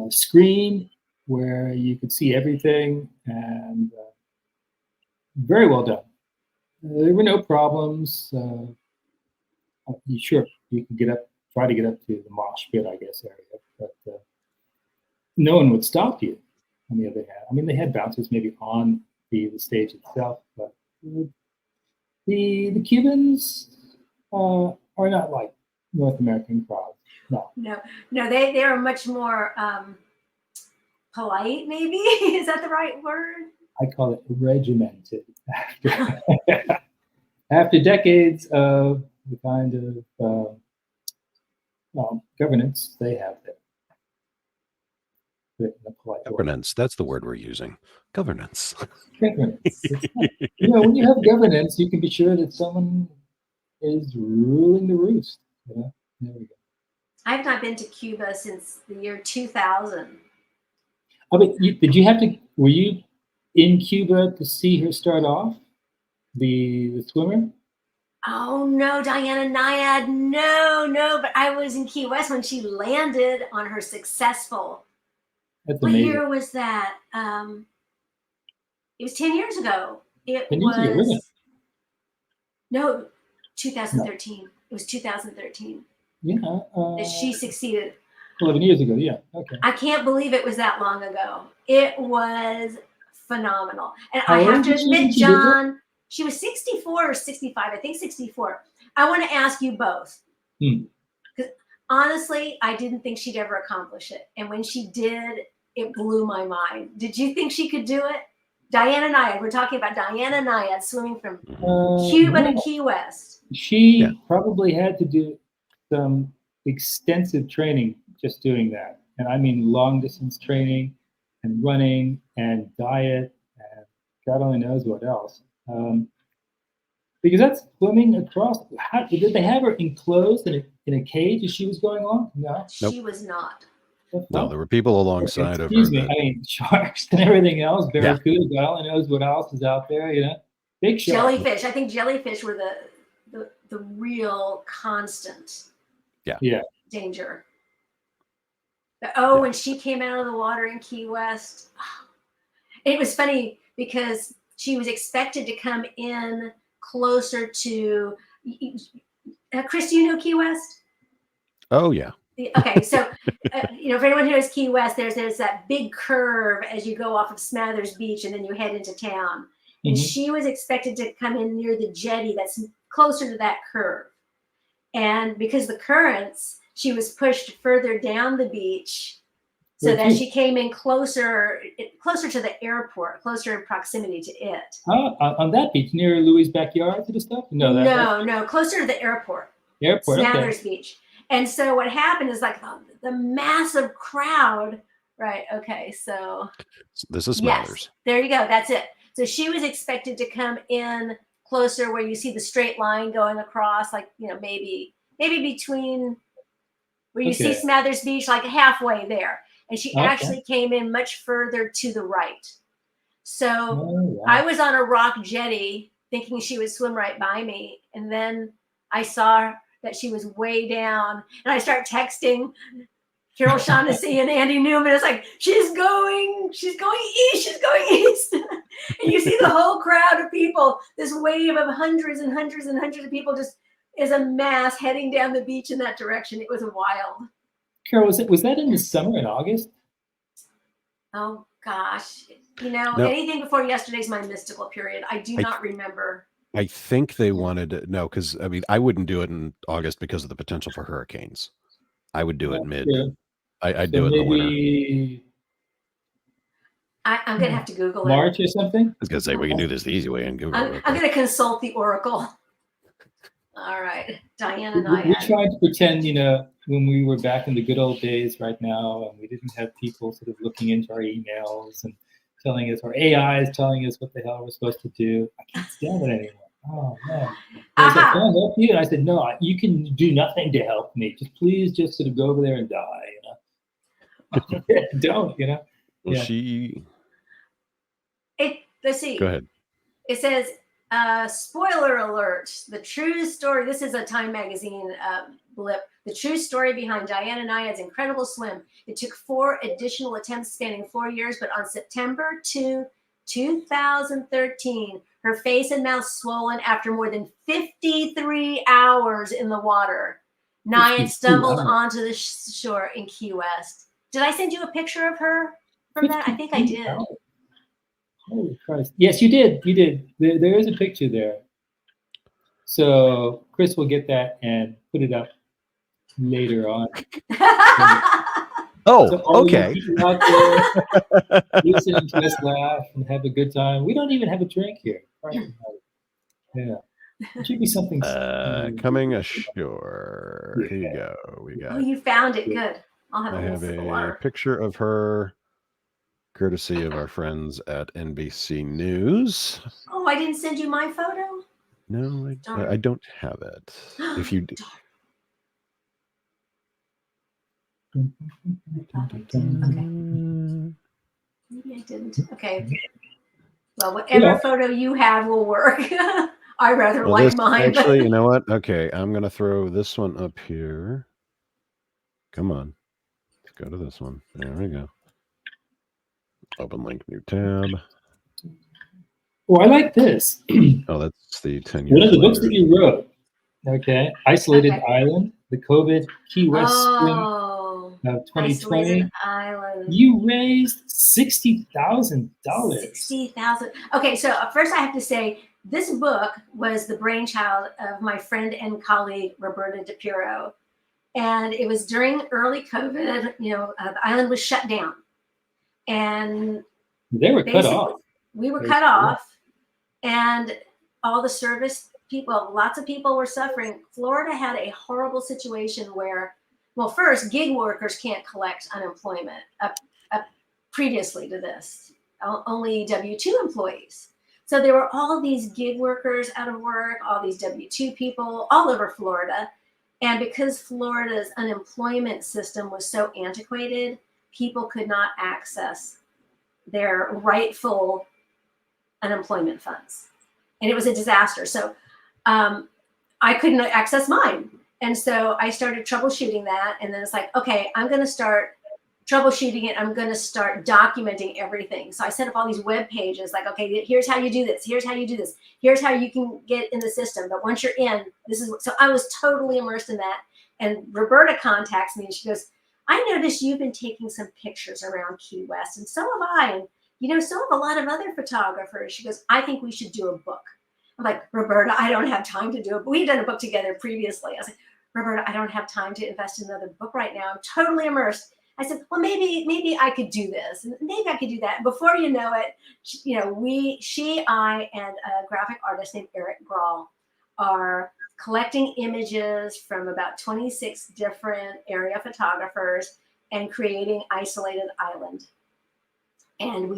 [SPEAKER 2] screen where you could see everything, and very well done. There were no problems. Sure, you could try to get up to the mosh pit, I guess, area, but no one would stop you. On the other hand, I mean, they had bouncers maybe on the stage itself, but the Cubans are not like North American crowds.
[SPEAKER 3] No, they are much more polite. Maybe is that the right word?
[SPEAKER 2] I call it regimented. After decades of the kind of governance they have there.
[SPEAKER 1] Governance, that's the word we're using. Governance.
[SPEAKER 2] Governance. When you have governance, you can be sure that someone is ruling the roost. There we go.
[SPEAKER 3] I've not been to Cuba since the year 2000.
[SPEAKER 2] Oh, but were you in Cuba to see her start off? The swimmer?
[SPEAKER 3] Oh no, Diana Nyad, no. But I was in Key West when she landed on her successful.
[SPEAKER 2] That's
[SPEAKER 3] what
[SPEAKER 2] amazing.
[SPEAKER 3] year was that? It was 10 years ago. It
[SPEAKER 2] 10 years ago, wasn't it?
[SPEAKER 3] was no 2013. It was 2013
[SPEAKER 2] Yeah.
[SPEAKER 3] that she succeeded.
[SPEAKER 2] 11 years ago, yeah. Okay.
[SPEAKER 3] I can't believe it was that long ago. It was phenomenal. And
[SPEAKER 2] How
[SPEAKER 3] I
[SPEAKER 2] old
[SPEAKER 3] have to
[SPEAKER 2] was she when
[SPEAKER 3] admit,
[SPEAKER 2] she did that?
[SPEAKER 3] John, she was 64 or 65. I think 64. I want to ask you both. Because honestly, I didn't think she'd ever accomplish it. And when she did, it blew my mind. Did you think she could do it? Diana Nyad. We're talking about Diana Nyad swimming from Cuba to Key West.
[SPEAKER 2] She probably had to do some extensive training just doing that. And I mean long distance training and running and diet and God only knows what else. Because that's swimming across. Did they have her enclosed in a cage as she was going along? No.
[SPEAKER 3] She was not.
[SPEAKER 1] No, there were people alongside of her.
[SPEAKER 2] Excuse me. I mean, sharks and everything else, barracuda, God only knows what else is out there, you know? Big sharks.
[SPEAKER 3] Jellyfish. I think jellyfish were the real constant danger. When she came out of the water in Key West, it was funny because she was expected to come in closer to Chris, do you know Key West?
[SPEAKER 1] Oh yeah.
[SPEAKER 3] Okay, so for anyone who knows Key West, there's that big curve as you go off of Smathers Beach and then you head into town. And she was expected to come in near the jetty that's closer to that curve. And because the currents, she was pushed further down the beach so that she came in closer to the airport, closer in proximity to it.
[SPEAKER 2] On that beach near Louis' backyard sort of stuff?
[SPEAKER 3] No, closer to the airport. Smathers Beach. And so what happened is like the massive crowd, right? Okay, so
[SPEAKER 1] this is Smathers.
[SPEAKER 3] Yes, there you go. That's it. So she was expected to come in closer where you see the straight line going across, like, maybe between where you see Smathers Beach, like halfway there. And she actually came in much further to the right. So I was on a rock jetty thinking she would swim right by me. And then I saw that she was way down. And I start texting Carol Shaughnessy and Andy Newman. It's like, she's going east. And you see the whole crowd of people, this wave of hundreds and hundreds and hundreds of people just as a mass heading down the beach in that direction. It was wild.
[SPEAKER 2] Carol, was that in the summer in August?
[SPEAKER 3] Oh gosh. Anything before yesterday's my mystical period. I do not remember.
[SPEAKER 1] I think they wanted to, no, because I mean, I wouldn't do it in August because of the potential for hurricanes. I would do it mid. I'd do it in the winter.
[SPEAKER 3] I'm going to have to Google
[SPEAKER 2] March or something?
[SPEAKER 1] I was going to say, we can do this the easy way and Google it.
[SPEAKER 3] I'm going to consult the Oracle. All right. Diana and I.
[SPEAKER 2] We tried to pretend, when we were back in the good old days right now, and we didn't have people sort of looking into our emails and telling us, or AI is telling us what the hell we're supposed to do. I can't stand it anymore. Oh, man. I said, can I help you? And I said, no, you can do nothing to help me. Please just sort of go over there and die, Don't,
[SPEAKER 1] Well,
[SPEAKER 3] let's see.
[SPEAKER 1] Go ahead.
[SPEAKER 3] It says, spoiler alert, the true story, this is a Time magazine blip, the true story behind Diana Nyad's incredible swim. It took 4 additional attempts spanning 4 years, but on September 2, 2013, her face and mouth swollen after more than 53 hours in the water. Nyad stumbled onto the shore in Key West. Did I send you a picture of her from that? I think I did.
[SPEAKER 2] Holy Christ. Yes, you did. You did. There is a picture there. So Chris will get that and put it up later on.
[SPEAKER 1] Okay.
[SPEAKER 2] Out there, listen to us laugh and have a good time. We don't even have a drink here. Yeah. It should be something.
[SPEAKER 1] Coming ashore. Here you go. We got.
[SPEAKER 3] Oh, you found it. Good. I'll have
[SPEAKER 1] I have a picture of her, courtesy of our friends at NBC News.
[SPEAKER 3] Oh, I didn't send you my photo?
[SPEAKER 1] No, I don't have it. If you do.
[SPEAKER 3] Okay. Maybe I didn't. Okay. Well, whatever photo you have will work. I rather like mine.
[SPEAKER 1] Actually, you know what? Okay, I'm going to throw this one up here. Come on. Let's go to this one. There we go. Open link, new tab.
[SPEAKER 2] Oh, I like this.
[SPEAKER 1] Oh, that's the 10
[SPEAKER 2] One
[SPEAKER 1] years
[SPEAKER 2] of the books
[SPEAKER 1] later.
[SPEAKER 2] that you wrote. Okay, Isolated
[SPEAKER 3] Okay.
[SPEAKER 2] Island, the COVID Key West spring
[SPEAKER 3] Oh,
[SPEAKER 2] of
[SPEAKER 3] Isolated
[SPEAKER 2] 2020.
[SPEAKER 3] Island.
[SPEAKER 2] You raised $60,000.
[SPEAKER 3] 60,000. Okay, so first I have to say this book was the brainchild of my friend and colleague Roberta DiPiero, and it was during early COVID. The island was shut down, and
[SPEAKER 2] They were cut
[SPEAKER 3] basically
[SPEAKER 2] off.
[SPEAKER 3] we were
[SPEAKER 2] They
[SPEAKER 3] cut
[SPEAKER 2] were-
[SPEAKER 3] off, and all the service people, lots of people were suffering. Florida had a horrible situation where, well, first, gig workers can't collect unemployment up previously to this, only W-2 employees. So there were all these gig workers out of work, all these W-2 people all over Florida. And because Florida's unemployment system was so antiquated, people could not access their rightful unemployment funds. And it was a disaster. So I couldn't access mine. And so I started troubleshooting that. And then it's like, okay, I'm going to start troubleshooting it. I'm going to start documenting everything. So I set up all these web pages like, okay, here's how you do this. Here's how you do this. Here's how you can get in the system. But once you're in, this is, so I was totally immersed in that. And Roberta contacts me and she goes, I noticed you've been taking some pictures around Key West, and so have I. And, so have a lot of other photographers. She goes, I think we should do a book. I'm like, Roberta, I don't have time to do it. We've done a book together previously. I was like, Roberta, I don't have time to invest in another book right now. I'm totally immersed. I said, well, maybe I could do this, and maybe I could do that. And before you know it, I, and a graphic artist named Eric Grawl are collecting images from about 26 different area photographers and creating Isolated Island. And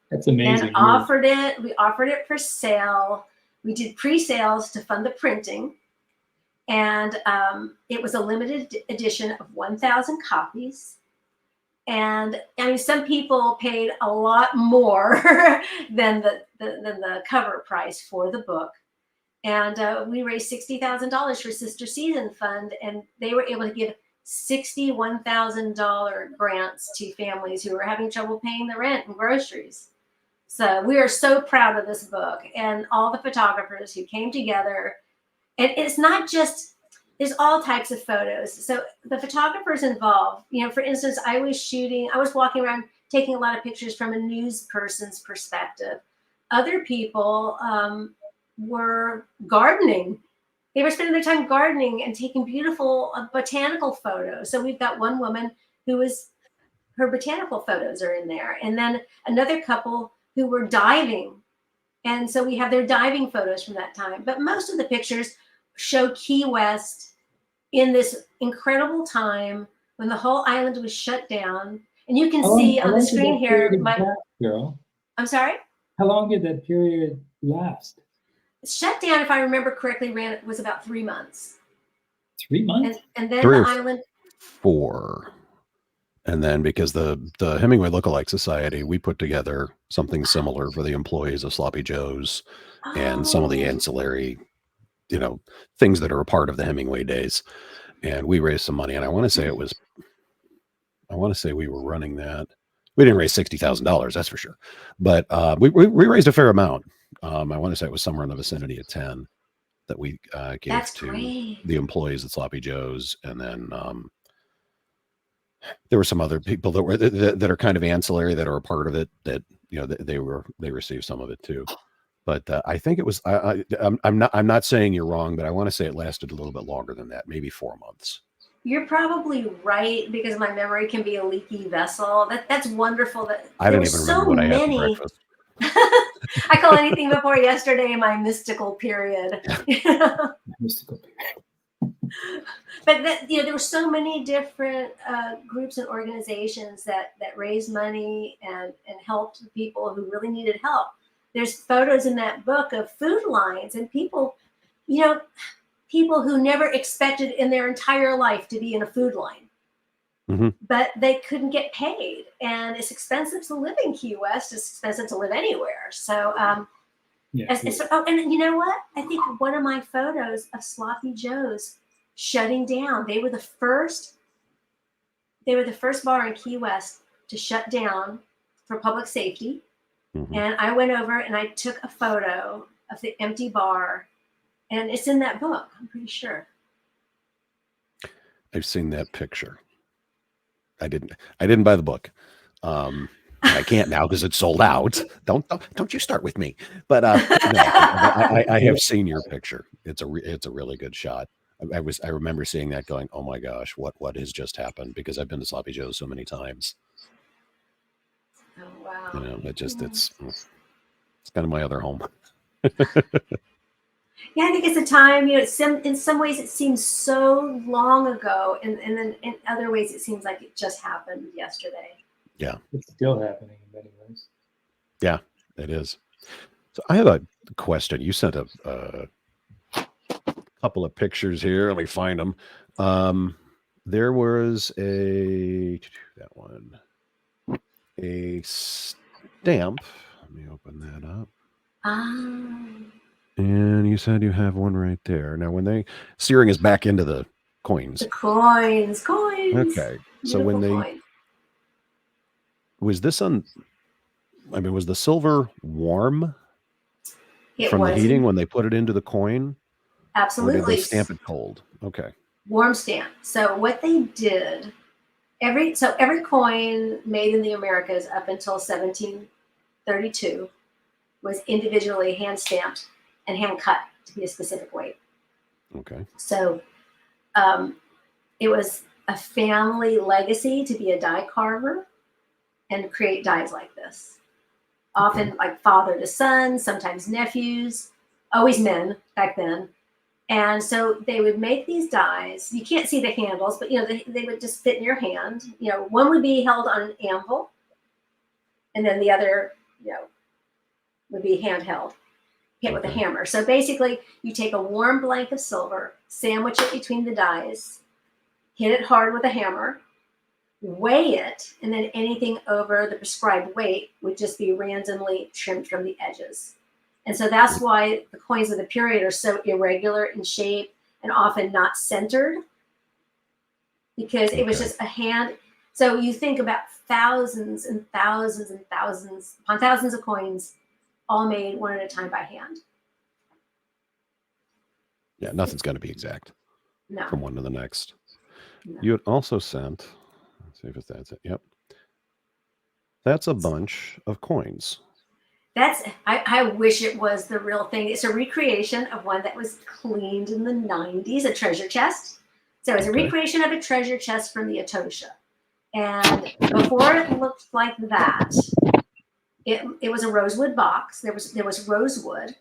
[SPEAKER 2] that's amazing.
[SPEAKER 3] And offered it. We offered it for sale. We did pre-sales to fund the printing. And it was a limited edition of 1,000 copies. And I mean, some people paid a lot more than the cover price for the book. And we raised $60,000 for Sister Season Fund, and they were able to give $61,000 grants to families who were having trouble paying the rent and groceries. So we are so proud of this book and all the photographers who came together. And it's not just, there's all types of photos. So the photographers involved, for instance, I was walking around taking a lot of pictures from a news person's perspective. Other people were gardening. They were spending their time gardening and taking beautiful botanical photos. So we've got one woman her botanical photos are in there. And then another couple who were diving. And so we have their diving photos from that time. But most of the pictures show Key West in this incredible time when the whole island was shut down. And you can see on the screen here,
[SPEAKER 2] girl.
[SPEAKER 3] I'm sorry?
[SPEAKER 2] How long did that period last?
[SPEAKER 3] Shut down, if I remember correctly, was about 3 months.
[SPEAKER 2] 3 months?
[SPEAKER 3] And then
[SPEAKER 1] 3
[SPEAKER 3] the
[SPEAKER 1] or
[SPEAKER 3] island.
[SPEAKER 1] 4. And then because the Hemingway Lookalike Society, we put together something similar for the employees of Sloppy Joe's and some of the ancillary, things that are a part of the Hemingway days. And we raised some money. And I want to say we were running that. We didn't raise $60,000, that's for sure. But we raised a fair amount. I want to say it was somewhere in the vicinity of 10 that we gave to the employees at Sloppy Joe's. And then there were some other people that are kind of ancillary that are a part of it that they received some of it too. But I think it was I'm not saying you're wrong, but I want to say it lasted a little bit longer than that, maybe 4 months.
[SPEAKER 3] You're probably right, because my memory can be a leaky vessel. That's wonderful. That
[SPEAKER 1] I don't even remember what I had for breakfast.
[SPEAKER 3] I call anything before yesterday my mystical period.
[SPEAKER 2] Mystical period.
[SPEAKER 3] But there were so many different groups and organizations that raised money and helped the people who really needed help. There's photos in that book of food lines and people who never expected in their entire life to be in a food line. Mm-hmm. But they couldn't get paid, and it's expensive to live in Key West. It's expensive to live anywhere. So, and you know what? I think one of my photos of Sloppy Joe's shutting down. They were the first bar in Key West to shut down for public safety.
[SPEAKER 1] Mhm.
[SPEAKER 3] And I went over and I took a photo of the empty bar, and it's in that book, I'm pretty sure.
[SPEAKER 1] I've seen that picture. I didn't buy the book. I can't now because it's sold out. Don't you start with me. But no, I have seen your picture. It's a really good shot. I remember seeing that going, oh my gosh, what has just happened? Because I've been to Sloppy Joe's so many times.
[SPEAKER 3] Oh, wow.
[SPEAKER 1] You know, it's kind of my other home.
[SPEAKER 3] Yeah, I think it's a time, you know, in some ways it seems so long ago, and then in other ways it seems like it just happened yesterday.
[SPEAKER 1] Yeah.
[SPEAKER 2] It's still happening in many ways.
[SPEAKER 1] Yeah, it is. So I have a question. You sent a couple of pictures here. Let me find them. There was that one, a stamp. Let me open that up. And you said you have one right there. Now, when they steering is back into the coins.
[SPEAKER 3] The coins.
[SPEAKER 1] Okay. So when
[SPEAKER 3] Beautiful
[SPEAKER 1] they
[SPEAKER 3] coin.
[SPEAKER 1] was this on? I mean, was the silver warm from the
[SPEAKER 3] was
[SPEAKER 1] heating when they put it into the coin? Or did they
[SPEAKER 3] absolutely
[SPEAKER 1] stamp it cold? Okay.
[SPEAKER 3] warm stamp. So what they did, every coin made in the Americas up until 1732 was individually hand stamped and hand cut to be a specific weight.
[SPEAKER 1] Okay.
[SPEAKER 3] So it was a family legacy to be a die carver and create dies like this. Often like father to son, sometimes nephews, always men back then. And so they would make these dies. You can't see the handles, but you know they would just fit in your hand. You know, one would be held on an anvil, and then the other, you know, would be handheld, hit with a hammer. So basically, you take a warm blank of silver, sandwich it between the dies, hit it hard with a hammer, weigh it, and then anything over the prescribed weight would just be randomly trimmed from the edges. And so that's why the coins of the period are so irregular in shape and often not centered, because it was just a hand. So you think about thousands and thousands and thousands upon thousands of coins, all made one at a time by hand.
[SPEAKER 1] Yeah, nothing's going to be exact from one to the next.
[SPEAKER 3] No.
[SPEAKER 1] You had also sent, let's see if that's it. Yep. That's a bunch of coins.
[SPEAKER 3] I wish it was the real thing. It's a recreation of one that was cleaned in the 90s, a treasure chest. So it's a recreation of a treasure chest from the Atosha. And before it looked like that, it was a rosewood box. There was rosewood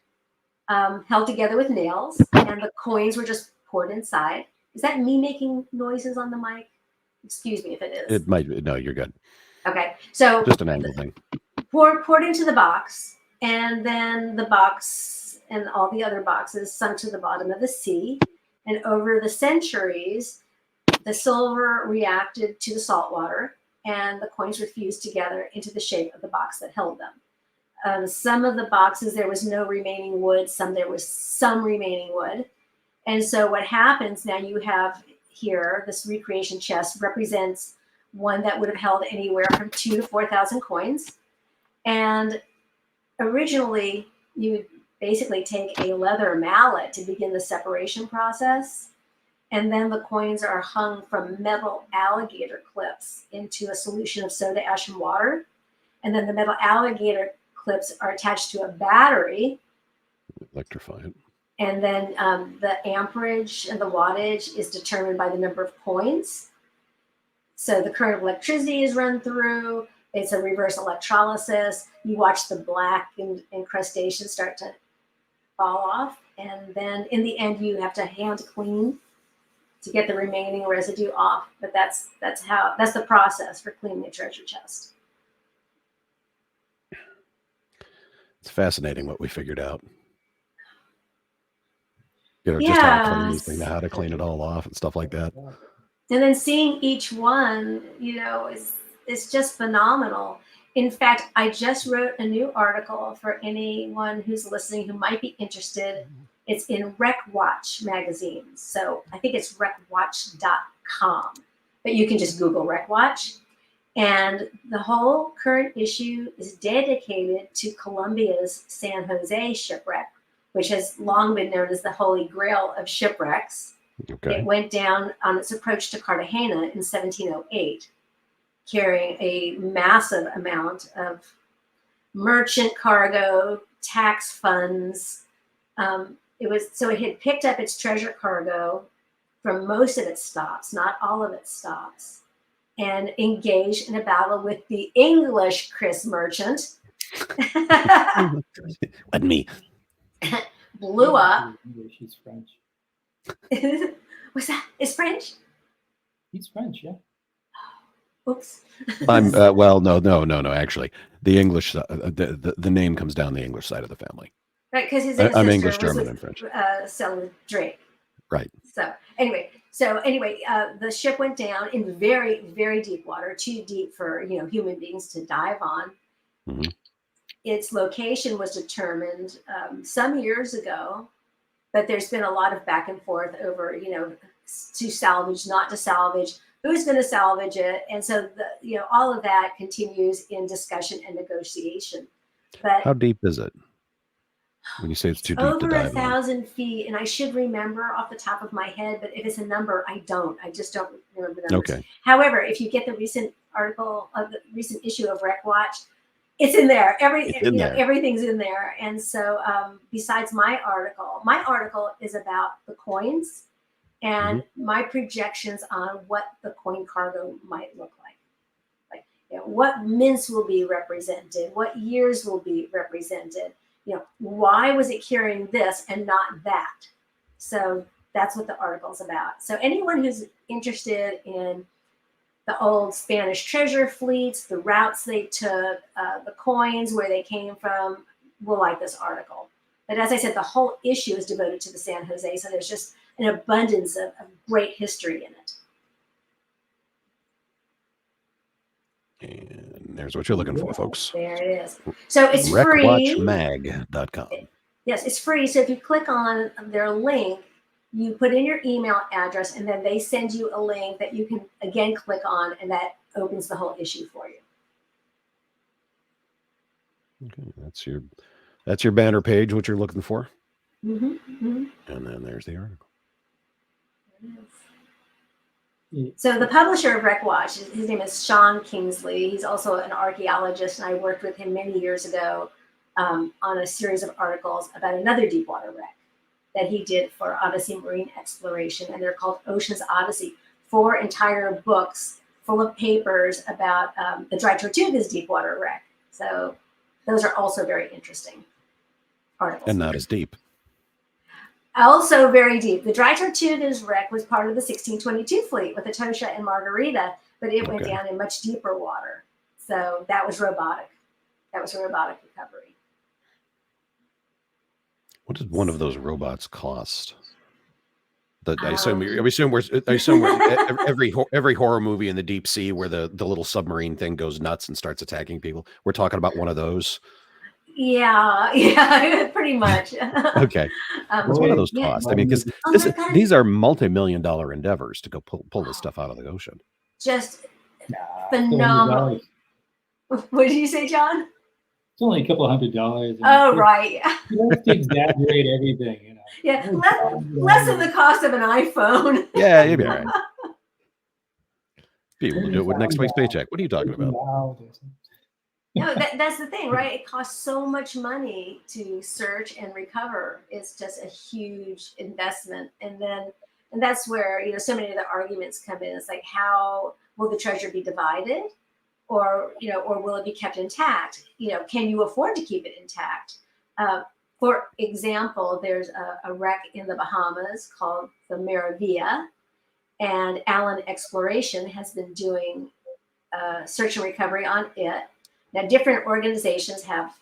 [SPEAKER 3] held together with nails, and the coins were just poured inside. Is that me making noises on the mic? Excuse me if it is.
[SPEAKER 1] It might be. No, you're good.
[SPEAKER 3] Okay. So
[SPEAKER 1] just an angle thing.
[SPEAKER 3] Poured into the box, and then the box and all the other boxes sunk to the bottom of the sea. And over the centuries, the silver reacted to the salt water, and the coins were fused together into the shape of the box that held them. Some of the boxes, there was no remaining wood. Some, there was some remaining wood. And so what happens now, you have here, this recreation chest represents one that would have held anywhere from 2,000 to 4,000 coins. And originally, you would basically take a leather mallet to begin the separation process. And then the coins are hung from metal alligator clips into a solution of soda ash and water. And then the metal alligator clips are attached to a battery.
[SPEAKER 1] Electrify it.
[SPEAKER 3] And then the amperage and the wattage is determined by the number of coins. So the current of electricity is run through. It's a reverse electrolysis. You watch the black incrustation start to fall off. And then in the end, you have to hand clean to get the remaining residue off. But that's the process for cleaning a treasure chest.
[SPEAKER 1] It's fascinating what we figured out. You know, just how to clean these things, how to clean it all off and stuff like that.
[SPEAKER 3] And then seeing each one, you know, is just phenomenal. In fact, I just wrote a new article for anyone who's listening who might be interested. It's in RecWatch magazine. So I think it's recwatch.com, but you can just Google RecWatch. And the whole current issue is dedicated to Colombia's San Jose shipwreck, which has long been known as the Holy Grail of shipwrecks.
[SPEAKER 1] Okay.
[SPEAKER 3] It went down on its approach to Cartagena in 1708, carrying a massive amount of merchant cargo, tax funds. It had picked up its treasure cargo from most of its stops, not all of its stops, and engaged in a battle with the English Chris merchant.
[SPEAKER 1] Let me.
[SPEAKER 3] Blew up.
[SPEAKER 2] She's French.
[SPEAKER 3] What's that? It's French?
[SPEAKER 2] He's French, yeah.
[SPEAKER 3] Oops.
[SPEAKER 1] I'm well, no. Actually, the English, the name comes down the English side of the family.
[SPEAKER 3] Right, because his
[SPEAKER 1] I'm
[SPEAKER 3] ancestor
[SPEAKER 1] English,
[SPEAKER 3] was
[SPEAKER 1] German, and French.
[SPEAKER 3] Seller Drake.
[SPEAKER 1] Right.
[SPEAKER 3] So anyway, the ship went down in very, very deep water, too deep for human beings to dive on.
[SPEAKER 1] Mm-hmm.
[SPEAKER 3] Its location was determined some years ago, but there's been a lot of back and forth over to salvage, not to salvage, who's going to salvage it, and so all of that continues in discussion and negotiation. But
[SPEAKER 1] how deep is it? When you say it's too deep
[SPEAKER 3] over
[SPEAKER 1] to dive
[SPEAKER 3] 1,000 feet, and I should remember off the top of my head, but if it's a number, I just don't remember the numbers.
[SPEAKER 1] Okay.
[SPEAKER 3] However, if you get the recent article of the recent issue of Wreck Watch, it's in there. Everything's in there. And so besides my article is about the coins and my projections on what the coin cargo might look like. What mints will be represented, what years will be represented. Why was it carrying this and not that? So that's what the article's about. So anyone who's interested in the old Spanish treasure fleets, the routes they took, the coins, where they came from, will like this article. But as I said, the whole issue is devoted to the San Jose, so there's just an abundance of great history in it.
[SPEAKER 1] And there's what you're looking for, folks.
[SPEAKER 3] There it is. So it's free.
[SPEAKER 1] Wreckwatchmag.com.
[SPEAKER 3] Yes, it's free. So if you click on their link, you put in your email address, and then they send you a link that you can again click on, and that opens the whole issue for you.
[SPEAKER 1] Okay, that's your banner page. What you're looking for.
[SPEAKER 3] Mm-hmm, mm-hmm.
[SPEAKER 1] And then there's the article.
[SPEAKER 3] So the publisher of Wreck Watch, his name is Sean Kingsley. He's also an archaeologist, and I worked with him many years ago on a series of articles about another deep water wreck that he did for Odyssey Marine Exploration, and they're called Ocean's Odyssey. 4 entire books full of papers about the Dry Tortugas deep water wreck. So those are also very interesting articles.
[SPEAKER 1] And not as deep.
[SPEAKER 3] Also very deep. The Dry Tortugas wreck was part of the 1622 fleet with Atosha and Margarita, but it went down in much deeper water. So that was robotic. That was a robotic recovery.
[SPEAKER 1] What does one of those robots cost? I assume every horror movie in the deep sea where the little submarine thing goes nuts and starts attacking people. We're talking about one of those.
[SPEAKER 3] Yeah, pretty much.
[SPEAKER 1] Okay. What's one of those cost? I mean, because these are multi-million-dollar endeavors to go pull this stuff out of the ocean.
[SPEAKER 3] Just phenomenal. What did you say, John?
[SPEAKER 2] It's only a couple $100.
[SPEAKER 3] Oh, right.
[SPEAKER 2] You have to exaggerate everything,
[SPEAKER 3] Yeah, less than the cost of an iPhone.
[SPEAKER 1] Yeah, you'd be all right. People will do it with next week's paycheck. What are you talking about?
[SPEAKER 3] No, that's the thing, right? It costs so much money to search and recover. It's just a huge investment. And that's where, so many of the arguments come in. It's like, how will the treasure be divided? Or will it be kept intact? Can you afford to keep it intact? For example, there's a wreck in the Bahamas called the Maravilla, and Allen Exploration has been doing search and recovery on it. Now, different organizations have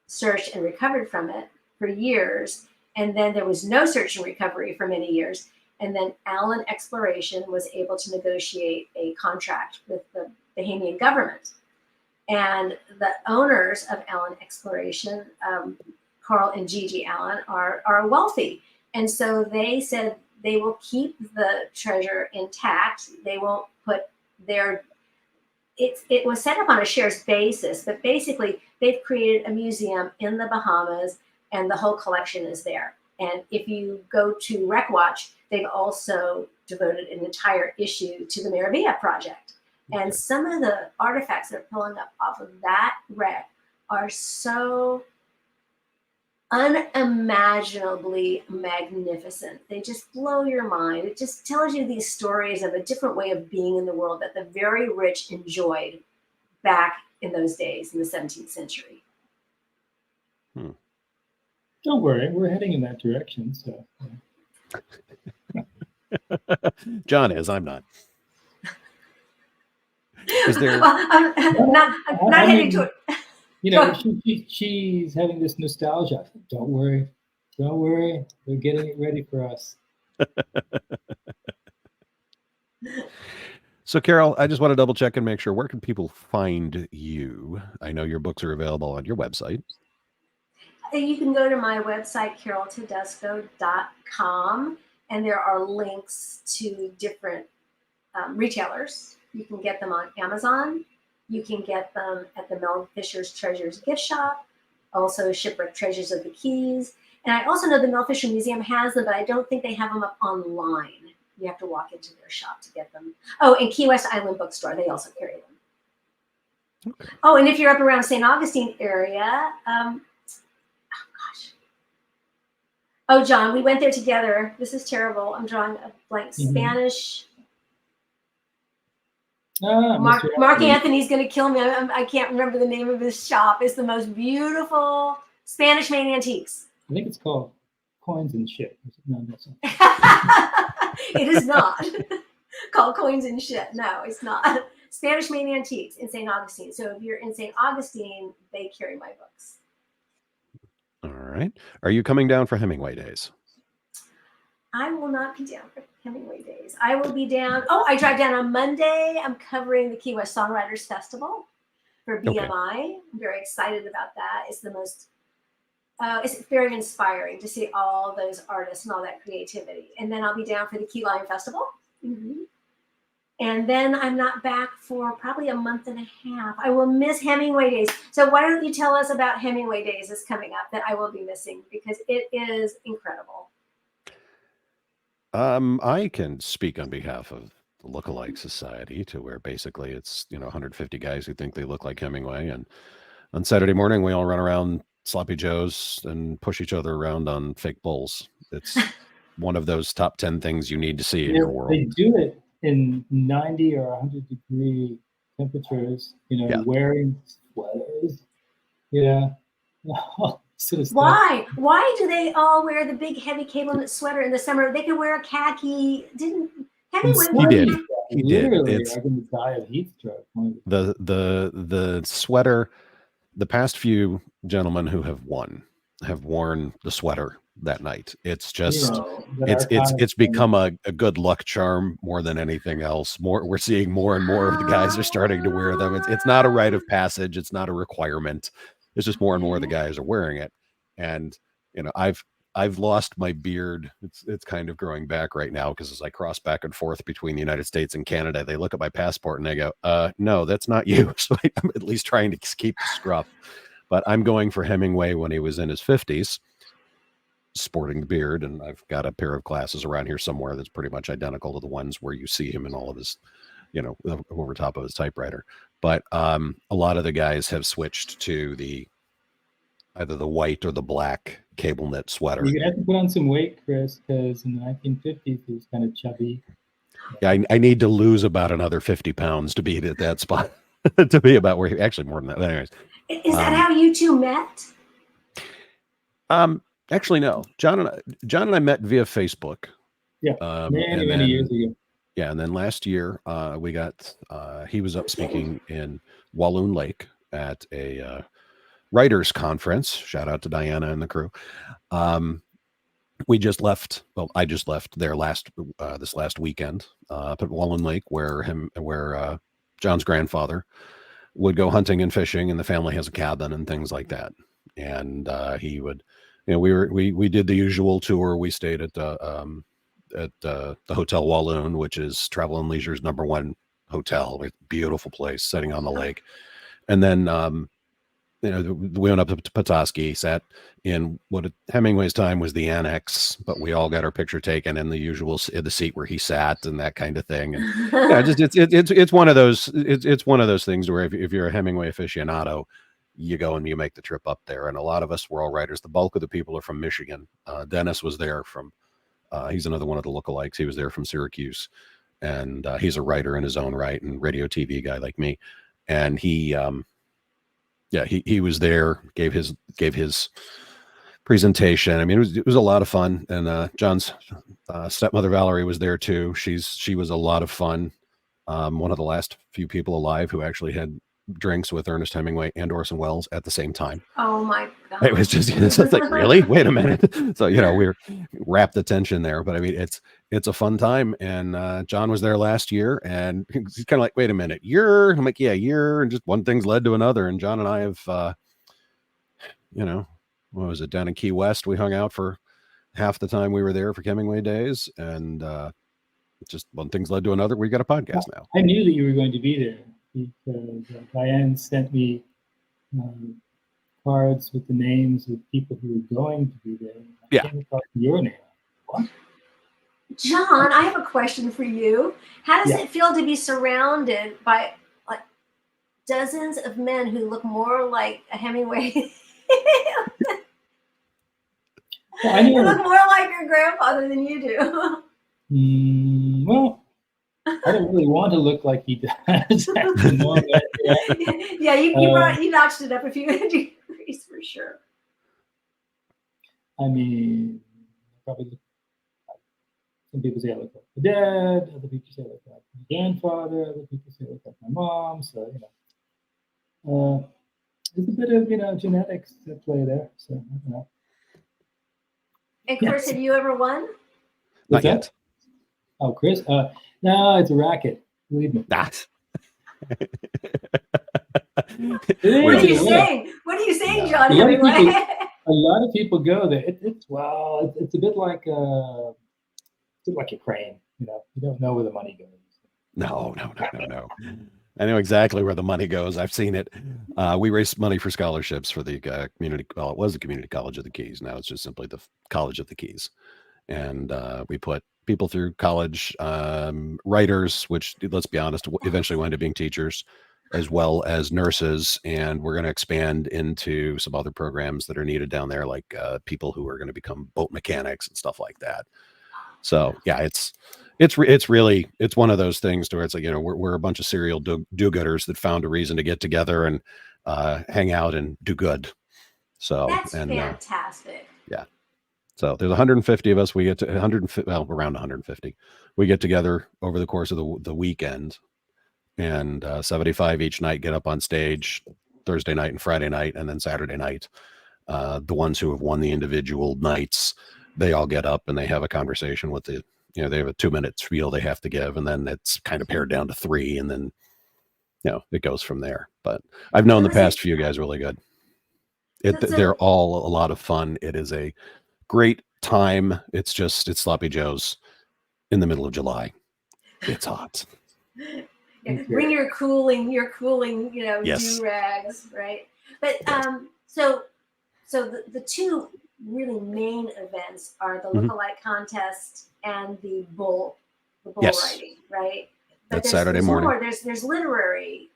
[SPEAKER 3] searched and recovered from it for years, and then there was no search and recovery for many years. And then Allen Exploration was able to negotiate a contract with the Bahamian government. And the owners of Allen Exploration, Carl and Gigi Allen, are wealthy. And so they said they will keep the treasure intact. They won't put their it was set up on a shares basis, but basically they've created a museum in the Bahamas, and the whole collection is there. And if you go to RecWatch, they've also devoted an entire issue to the Maravilla project. And some of the artifacts that are pulling up off of that wreck are so unimaginably magnificent. They just blow your mind. It just tells you these stories of a different way of being in the world that the very rich enjoyed back in those days in the 17th century.
[SPEAKER 2] Don't worry, we're heading in that direction. So,
[SPEAKER 1] John is. I'm not. Is there?
[SPEAKER 3] Well, I'm not heading to it.
[SPEAKER 2] You know, she's having this nostalgia. Don't worry, we're getting it ready for us.
[SPEAKER 1] So, Carol, I just want to double check and make sure. Where can people find you? I know your books are available on your website.
[SPEAKER 3] You can go to my website, caroltedesco.com, and there are links to different retailers. You can get them on Amazon. You can get them at the Mel Fisher's Treasures gift shop, also Shipwrecked Treasures of the Keys. And I also know the Mel Fisher Museum has them, but I don't think they have them up online. You have to walk into their shop to get them. Oh, and Key West Island Bookstore, they also carry them. Okay. Oh, and if you're up around St. Augustine area, oh, John, we went there together. This is terrible. I'm drawing a blank. Spanish. Mark Anthony's going to kill me. I can't remember the name of his shop. It's the most beautiful Spanish made antiques.
[SPEAKER 2] I think it's called Coins and Shit. No, that's not.
[SPEAKER 3] It is not called Coins and Shit. No, it's not. Spanish made antiques in St. Augustine. So if you're in St. Augustine, they carry my books.
[SPEAKER 1] All right. Are you coming down for Hemingway Days?
[SPEAKER 3] I will not be down for Hemingway Days. I will be down. Oh, I drive down on Monday. I'm covering the Key West Songwriters Festival for BMI. Okay. I'm very excited about that. It's the most, it's very inspiring to see all those artists and all that creativity. And then I'll be down for the Key Lime Festival. And then I'm not back for probably a month and a half. I will miss Hemingway Days. So why don't you tell us about Hemingway Days that's coming up that I will be missing, because it is incredible.
[SPEAKER 1] I can speak on behalf of the Lookalike Society, to where basically it's 150 guys who think they look like Hemingway, and on Saturday morning we all run around Sloppy Joe's and push each other around on fake bulls. It's one of those top 10 things you need to see in your world.
[SPEAKER 2] They do it in 90 or 100 degree temperatures, wearing sweaters.
[SPEAKER 3] Why do they all wear the big heavy cable knit sweater in the summer? They could wear a khaki. Didn't Hemingway?
[SPEAKER 1] He did.
[SPEAKER 2] It's going to die of heat stroke.
[SPEAKER 1] The sweater. The past few gentlemen who have worn the sweater that night. It's just it's become a good luck charm more than anything else. We're seeing more and more of the guys are starting to wear them. It's not a rite of passage. It's not a requirement. It's just more and more of the guys are wearing it. And I've lost my beard. It's kind of growing back right now, because as I cross back and forth between the United States and Canada, they look at my passport and they go, no, that's not you. So I'm at least trying to keep the scruff. But I'm going for Hemingway when he was in his 50s, sporting the beard. And I've got a pair of glasses around here somewhere that's pretty much identical to the ones where you see him in all of his, over top of his typewriter. But a lot of the guys have switched to either the white or the black cable knit sweater.
[SPEAKER 2] You have to put on some weight, Chris, because in the 1950s he was kind of chubby.
[SPEAKER 1] Yeah, I need to lose about another 50 pounds to be at that spot. To be about where actually more than that. But anyways,
[SPEAKER 3] is that how you two met?
[SPEAKER 1] Actually, no. John and I met via Facebook.
[SPEAKER 2] Yeah, many years ago.
[SPEAKER 1] Yeah, and then last year we got he was up speaking in Walloon Lake at a writers conference. Shout out to Diana and the crew. We just left. Well, I just left there this last weekend up at Walloon Lake, where John's grandfather would go hunting and fishing, and the family has a cabin and things like that. And he would, we did the usual tour. We stayed at the Hotel Walloon, which is Travel and Leisure's #1 hotel, a beautiful place sitting on the lake. And then, we went up to Petoskey, sat in what at Hemingway's time was the annex, but we all got our picture taken in the usual the seat where he sat and that kind of thing. And it's one of those it's one of those things where if you're a Hemingway aficionado, you go and you make the trip up there. And a lot of us were all writers. The bulk of the people are from Michigan. Dennis was there from he's another one of the lookalikes. He was there from Syracuse, and he's a writer in his own right and radio TV guy like me. And he was there, gave his presentation. I mean, it was a lot of fun. And John's stepmother Valerie was there too. She was a lot of fun. One of the last few people alive who actually had drinks with Ernest Hemingway and Orson Welles at the same time.
[SPEAKER 3] Oh my God.
[SPEAKER 1] It was just it's like, really? Wait a minute. So, we wrapped the tension there, but I mean, it's a fun time. And John was there last year, and he's kind of like, wait a minute, I'm like, yeah, and just one thing's led to another. And John and I have, what was it, down in Key West? We hung out for half the time we were there for Hemingway days, and just one thing's led to another. We got a podcast now.
[SPEAKER 2] I knew that you were going to be there because Diane sent me cards with the names of people who were going to be there. I came across your name. What?
[SPEAKER 3] John, I have a question for you. How does it feel to be surrounded by like dozens of men who look more like a Hemingway?
[SPEAKER 2] Well, they
[SPEAKER 3] look more like your grandfather than you do.
[SPEAKER 2] Well, I don't really want to look like he does.
[SPEAKER 3] You notched it up a few degrees for sure.
[SPEAKER 2] I mean, probably some people say I look like my dad. Other people say I look like my grandfather. Other people say I look like my mom. So there's a bit of genetics at play there. So I don't know.
[SPEAKER 3] And Chris, have you ever won?
[SPEAKER 1] Not yet.
[SPEAKER 2] Oh, Chris? No, it's a racket. Believe me.
[SPEAKER 1] That.
[SPEAKER 3] What are you saying? What are you saying, John Hemingway?
[SPEAKER 2] A lot of people go there. It's a bit like a crane. You don't know where the money goes.
[SPEAKER 1] No. I know exactly where the money goes. I've seen it. We raised money for scholarships for the community. Well, it was the Community College of the Keys. Now it's just simply the College of the Keys. And we put people through college, writers, which, let's be honest, eventually wind up being teachers, as well as nurses. And we're going to expand into some other programs that are needed down there, like people who are going to become boat mechanics and stuff like that. So yeah, it's really one of those things to where it's like, we're a bunch of serial do-gooders that found a reason to get together and hang out and do good. So
[SPEAKER 3] that's fantastic.
[SPEAKER 1] Yeah. So there's 150 of us. We get to around 150. We get together over the course of the weekend, and 75 each night get up on stage Thursday night and Friday night, and then Saturday night. The ones who have won the individual nights, they all get up and they have a conversation with they have a 2-minute spiel they have to give, and then it's kind of pared down to 3, and then it goes from there. But I've known the past few guys really good. They're all a lot of fun. It is a great time. It's Sloppy Joe's in the middle of July. It's hot.
[SPEAKER 3] Bring your cooling,
[SPEAKER 1] yes.
[SPEAKER 3] do-rags, right? But so the two really main events are the lookalike contest and the bull riding, right? But
[SPEAKER 1] that's Saturday morning.
[SPEAKER 3] There's literary.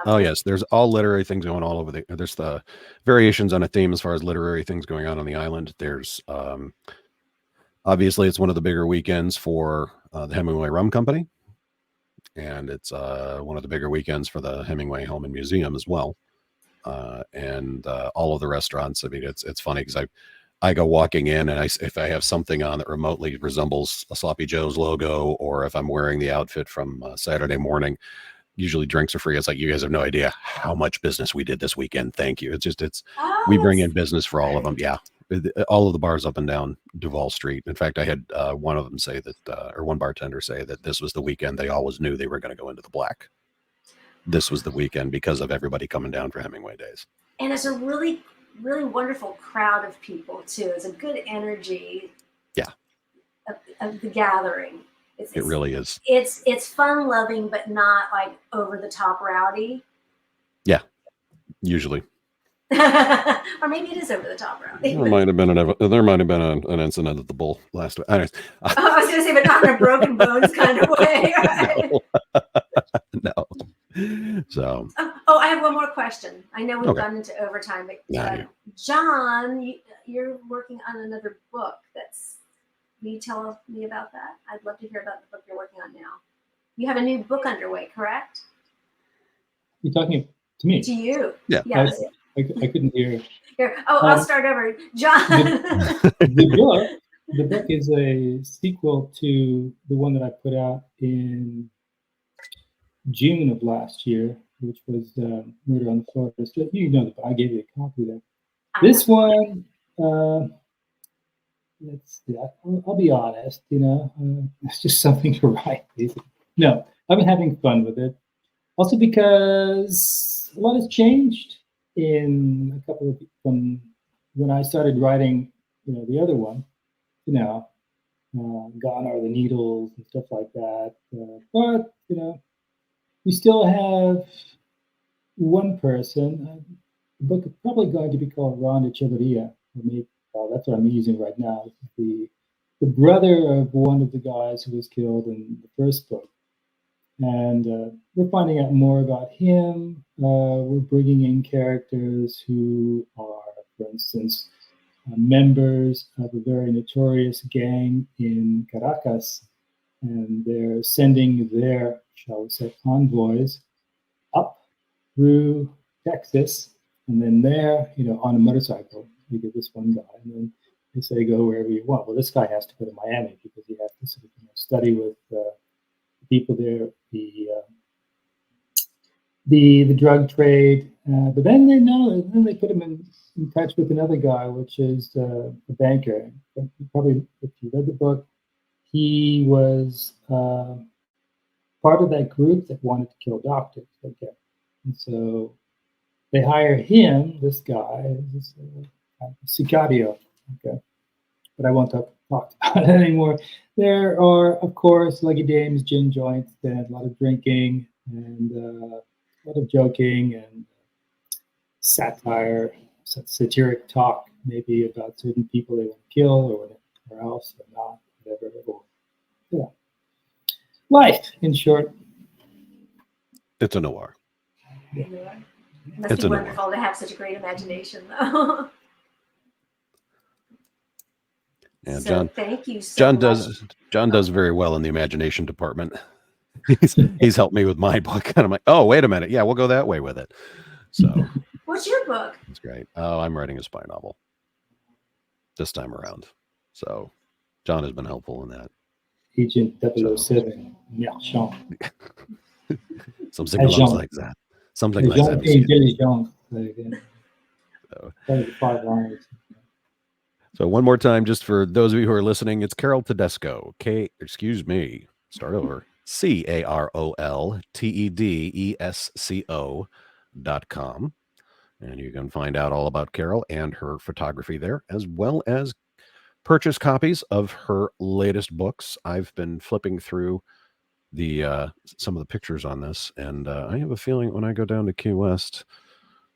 [SPEAKER 1] Yes, there's all literary things going all over there's the variations on a theme as far as literary things going on the island. There's obviously it's one of the bigger weekends for the Hemingway Rum Company, and it's one of the bigger weekends for the Hemingway Home and Museum as well, and all of the restaurants. I mean, it's funny because I go walking in, and if I have something on that remotely resembles a Sloppy Joe's logo, or if I'm wearing the outfit from Saturday morning, usually drinks are free. It's like, you guys have no idea how much business we did this weekend. Thank you. We bring in business for all of them. Yeah. All of the bars up and down Duval Street. In fact, I had one of them say that, or one bartender say that this was the weekend they always knew they were going to go into the black. This was the weekend because of everybody coming down for Hemingway days.
[SPEAKER 3] And it's a really, really wonderful crowd of people too. It's a good energy.
[SPEAKER 1] Yeah.
[SPEAKER 3] Of the gathering.
[SPEAKER 1] It really is.
[SPEAKER 3] It's fun loving, but not like over the top rowdy.
[SPEAKER 1] Yeah, usually.
[SPEAKER 3] Or maybe it is over the top rowdy.
[SPEAKER 1] There might have been an incident at the Bull last week. Anyways.
[SPEAKER 3] I was going to say, but not in a broken bones kind of way.
[SPEAKER 1] No. So.
[SPEAKER 3] Oh, I have one more question. I know we've gone into overtime, but John, you're working on another book. Will you tell me about that? I'd love to hear about the book you're working on now. You have a new book underway, correct?
[SPEAKER 2] You're talking to me?
[SPEAKER 3] To you.
[SPEAKER 1] Yeah.
[SPEAKER 3] Yes.
[SPEAKER 2] I couldn't hear.
[SPEAKER 3] Here. Oh, I'll start over. John.
[SPEAKER 2] The book is a sequel to the one that I put out in June of last year, which was Murder on the Forest. You know, I gave you a copy there. This one, let's see. I'll be honest. It's just something to write. Basically. No, I've been having fun with it. Also because a lot has changed in a couple of from when I started writing, the other one. Gone Are the Needles and stuff like that. But we still have one person. The book is probably going to be called Ron Echeverria. That's what I'm using right now. The brother of one of the guys who was killed in the first book. And we're finding out more about him. We're bringing in characters who are, for instance, members of a very notorious gang in Caracas. And they're sending their, shall we say, envoys up through Texas. And then there, on a motorcycle, you get this one guy. And then they say, go wherever you want. Well, this guy has to go to Miami because he has to sort of study with people there, the drug trade. But then they put him in touch with another guy, which is a banker. Probably, if you read the book, he was part of that group that wanted to kill doctors. Okay, and so they hire him, this guy, this sicario. Okay, but I won't talk about it anymore. There are, of course, leggy dames, gin joints, and a lot of drinking, and a lot of joking and satire, satiric talk, maybe about certain people they want to kill or whatever else, or not, whatever. Or, life, in short.
[SPEAKER 1] It's a noir.
[SPEAKER 3] Yeah. It must be wonderful to have such a great imagination, though.
[SPEAKER 1] Yeah,
[SPEAKER 3] so
[SPEAKER 1] John.
[SPEAKER 3] Thank you so much.
[SPEAKER 1] John does very well in the imagination department. He's helped me with my book, and I'm like, oh, wait a minute, yeah, we'll go that way with it. So,
[SPEAKER 3] what's your book?
[SPEAKER 1] That's great. Oh, I'm writing a spy novel this time around. So, John has been helpful in that.
[SPEAKER 2] Agent 007, Merchant.
[SPEAKER 1] Something like that. Something like that. So one more time, just for those of you who are listening, it's Carol Tedesco. Start over. CarolTedesco.com. And you can find out all about Carol and her photography there, as well as purchase copies of her latest books. I've been flipping through some of the pictures on this, and I have a feeling when I go down to Key West,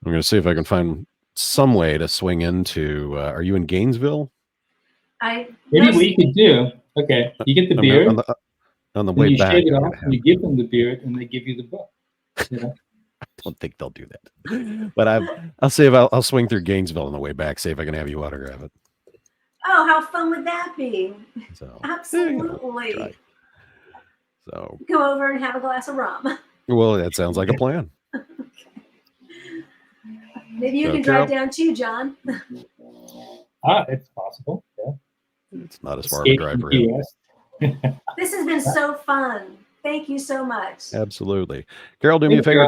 [SPEAKER 1] I'm going to see if I can find some way to swing into. Are you in Gainesville?
[SPEAKER 2] Maybe what you could do. Okay, you get the beard
[SPEAKER 1] on the way back.
[SPEAKER 2] Shave it off, you give them the beard, and they give you the book.
[SPEAKER 1] I don't think they'll do that, but I'll see if I'll swing through Gainesville on the way back. See if I can have you autograph it.
[SPEAKER 3] Oh, how fun would that be?
[SPEAKER 1] So
[SPEAKER 3] absolutely.
[SPEAKER 1] So
[SPEAKER 3] come over and have a glass of rum.
[SPEAKER 1] Well, that sounds like a plan.
[SPEAKER 3] Okay. Maybe you can
[SPEAKER 1] Carol,
[SPEAKER 3] drive down too, John.
[SPEAKER 2] It's possible. Yeah.
[SPEAKER 1] It's not as far of a drive for him.
[SPEAKER 3] This has been so fun. Thank you so much.
[SPEAKER 1] Absolutely. Carol, do me a favor.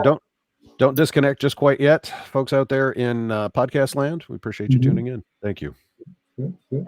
[SPEAKER 1] Don't disconnect just quite yet. Folks out there in podcast land, we appreciate you tuning in. Thank you.
[SPEAKER 2] Sure.